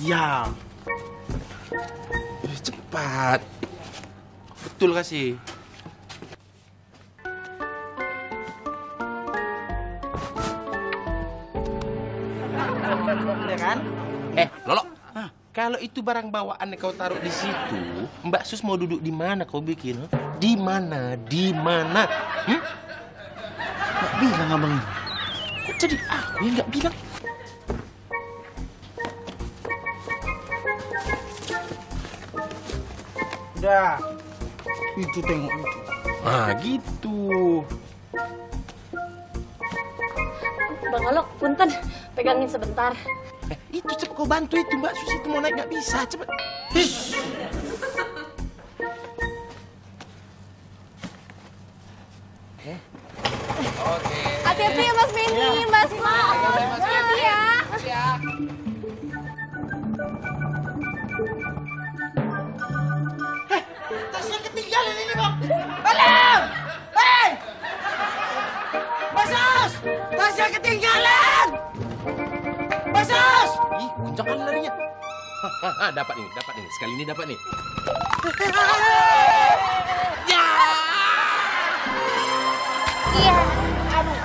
Speaker 3: Ya. Cepat. Betul kasih.
Speaker 12: Ya kan?
Speaker 3: Lolo. Kalau itu barang bawaan kau taruh di situ, Mbak Sus mau duduk di mana kau bikin? Di mana? Nggak bilang abang ini. Kok jadi aku yang nggak bilang?
Speaker 12: Udah. Itu tengok itu.
Speaker 3: Ah, gitu.
Speaker 2: Bang Olok, punten. Pegangin sebentar.
Speaker 3: Itu cepet kau bantu itu Mbak Sus itu mau naik nggak bisa cepet.
Speaker 16: Oke. Hati-hati ya Mas Benny, Mbak Sma. Hati-hati ya.
Speaker 12: Tasnya ketinggalan ini, Bang. Alam! Hei! Mbak Sus! Tasnya ketinggalan! Mbak Sus!
Speaker 3: Ih, kencang kali larinya. Dapat ini. Sekali ini dapat nih.
Speaker 12: Ya!
Speaker 2: Iya. Aduh.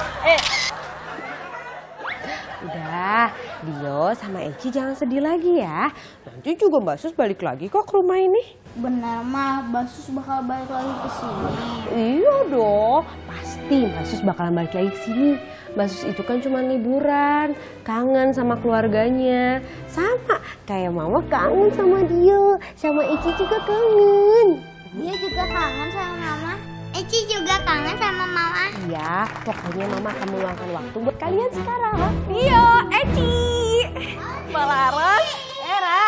Speaker 10: Udah, Dio sama Eci jangan sedih lagi ya. Nanti juga Mbak Sus balik lagi kok ke rumah ini.
Speaker 13: Benar mah, Mbak Sus bakal balik lagi ke sini.
Speaker 10: Iya dong, pasti Mbak Sus bakalan balik lagi ke sini. Mbak Sus itu kan cuma liburan, kangen sama keluarganya. Sama kayak Mama kangen sama Dio, sama Eci juga kangen.
Speaker 13: Dia juga kangen sama Mama. Eci juga kangen sama Mama.
Speaker 10: Iya, pokoknya Mama akan meluangkan waktu buat kalian sekarang.
Speaker 16: Dio, Eci, Mbak Laras, Era.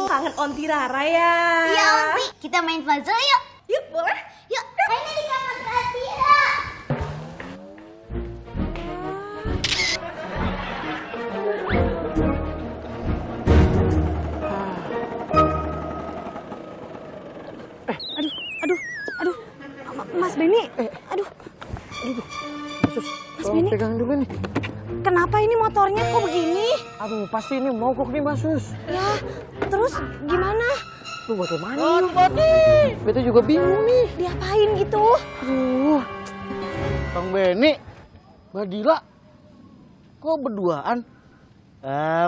Speaker 16: Kangen Onti Rara ya.
Speaker 13: Iya, Onti. Kita main puzzle yuk.
Speaker 16: Yuk, boleh.
Speaker 13: Yuk, ini di kamar Kak Tira.
Speaker 16: Aduh, Mas Benny. Aduh.
Speaker 14: Mas Benny. Pegang dulu nih.
Speaker 16: Kenapa ini motornya kok begini?
Speaker 14: Aduh, pasti ini mogok nih, Mbak Sus.
Speaker 16: Ya, terus gimana?
Speaker 14: Lu bagaimana? Beta juga bingung nih.
Speaker 16: Diapain gitu?
Speaker 14: Aduh. Bang Benny, Mbak Dila, kok berduaan?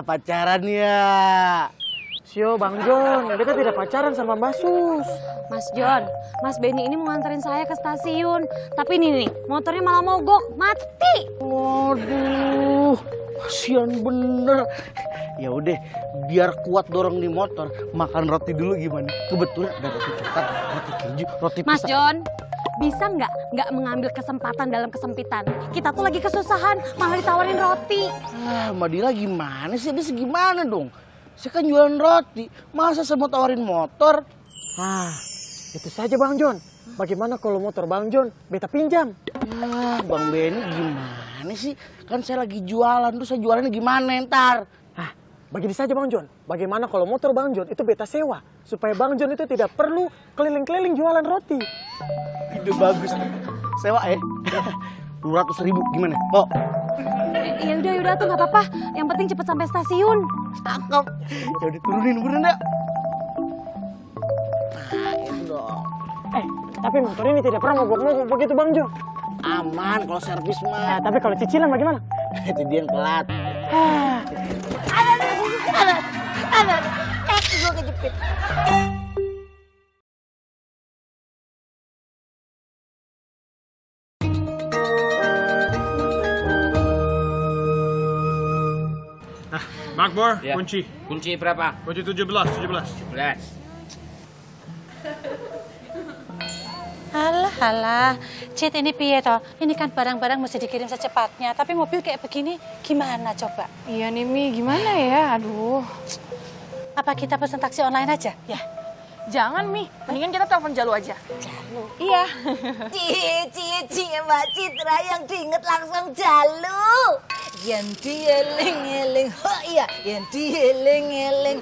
Speaker 12: Pacaran ya.
Speaker 14: Sio, Bang John, beta tidak pacaran sama Mbak Sus.
Speaker 2: Mas John, Mas Benny ini mau nganterin saya ke stasiun. Tapi nih, motornya malah mogok, mati.
Speaker 12: Waduh, kasihan bener. Ya udah, biar kuat dorong di motor, makan roti dulu gimana? Kebetulan ada roti coklat, roti keju, roti
Speaker 2: Mas
Speaker 12: pisang.
Speaker 2: John, bisa nggak mengambil kesempatan dalam kesempitan? Kita tuh lagi kesusahan, malah ditawarin roti.
Speaker 12: Mbak Dila gimana sih? Dia gimana dong? Saya kan jualan roti, masa saya mau tawarin motor?
Speaker 14: Itu saja Bang John. Bagaimana kalau motor Bang John beta pinjam?
Speaker 12: Bang Benny gimana sih? Kan saya lagi jualan, terus saya jualannya gimana ntar?
Speaker 14: Begini saja Bang John. Bagaimana kalau motor Bang John itu beta sewa? Supaya Bang John itu tidak perlu keliling-keliling jualan roti.
Speaker 12: Ide bagus. Sewa 200.000 gimana? Oh.
Speaker 2: Ya udah tuh nggak apa-apa. Yang penting cepet sampai stasiun.
Speaker 12: Cakep. Ya udah turunin bener dah. Nah, itu dong.
Speaker 14: Tapi motor ini tidak pernah mogok-mogok begitu Bang John.
Speaker 12: Aman kalau servis mah.
Speaker 14: Tapi kalau cicilan bagaimana?
Speaker 12: Itu dia yang telat.
Speaker 6: Ada. Gue kejepit.
Speaker 5: Makbor,
Speaker 7: Ya.
Speaker 5: kunci.
Speaker 7: Kunci berapa?
Speaker 5: Kunci 17.
Speaker 9: Alah, Cit ini piye toh? Ini kan barang-barang mesti dikirim secepatnya. Tapi mobil kayak begini gimana coba?
Speaker 11: Iya nih Mi, gimana ya? Aduh.
Speaker 9: Apa kita pesan taksi online aja?
Speaker 11: Ya. Jangan Mi, mendingan kita telepon Jalu aja.
Speaker 9: Jalu?
Speaker 11: Iya.
Speaker 6: Cie, Mbak Citra yang diinget langsung Jalu. Yang dieling-eling, oh iya, yang dieling-eling.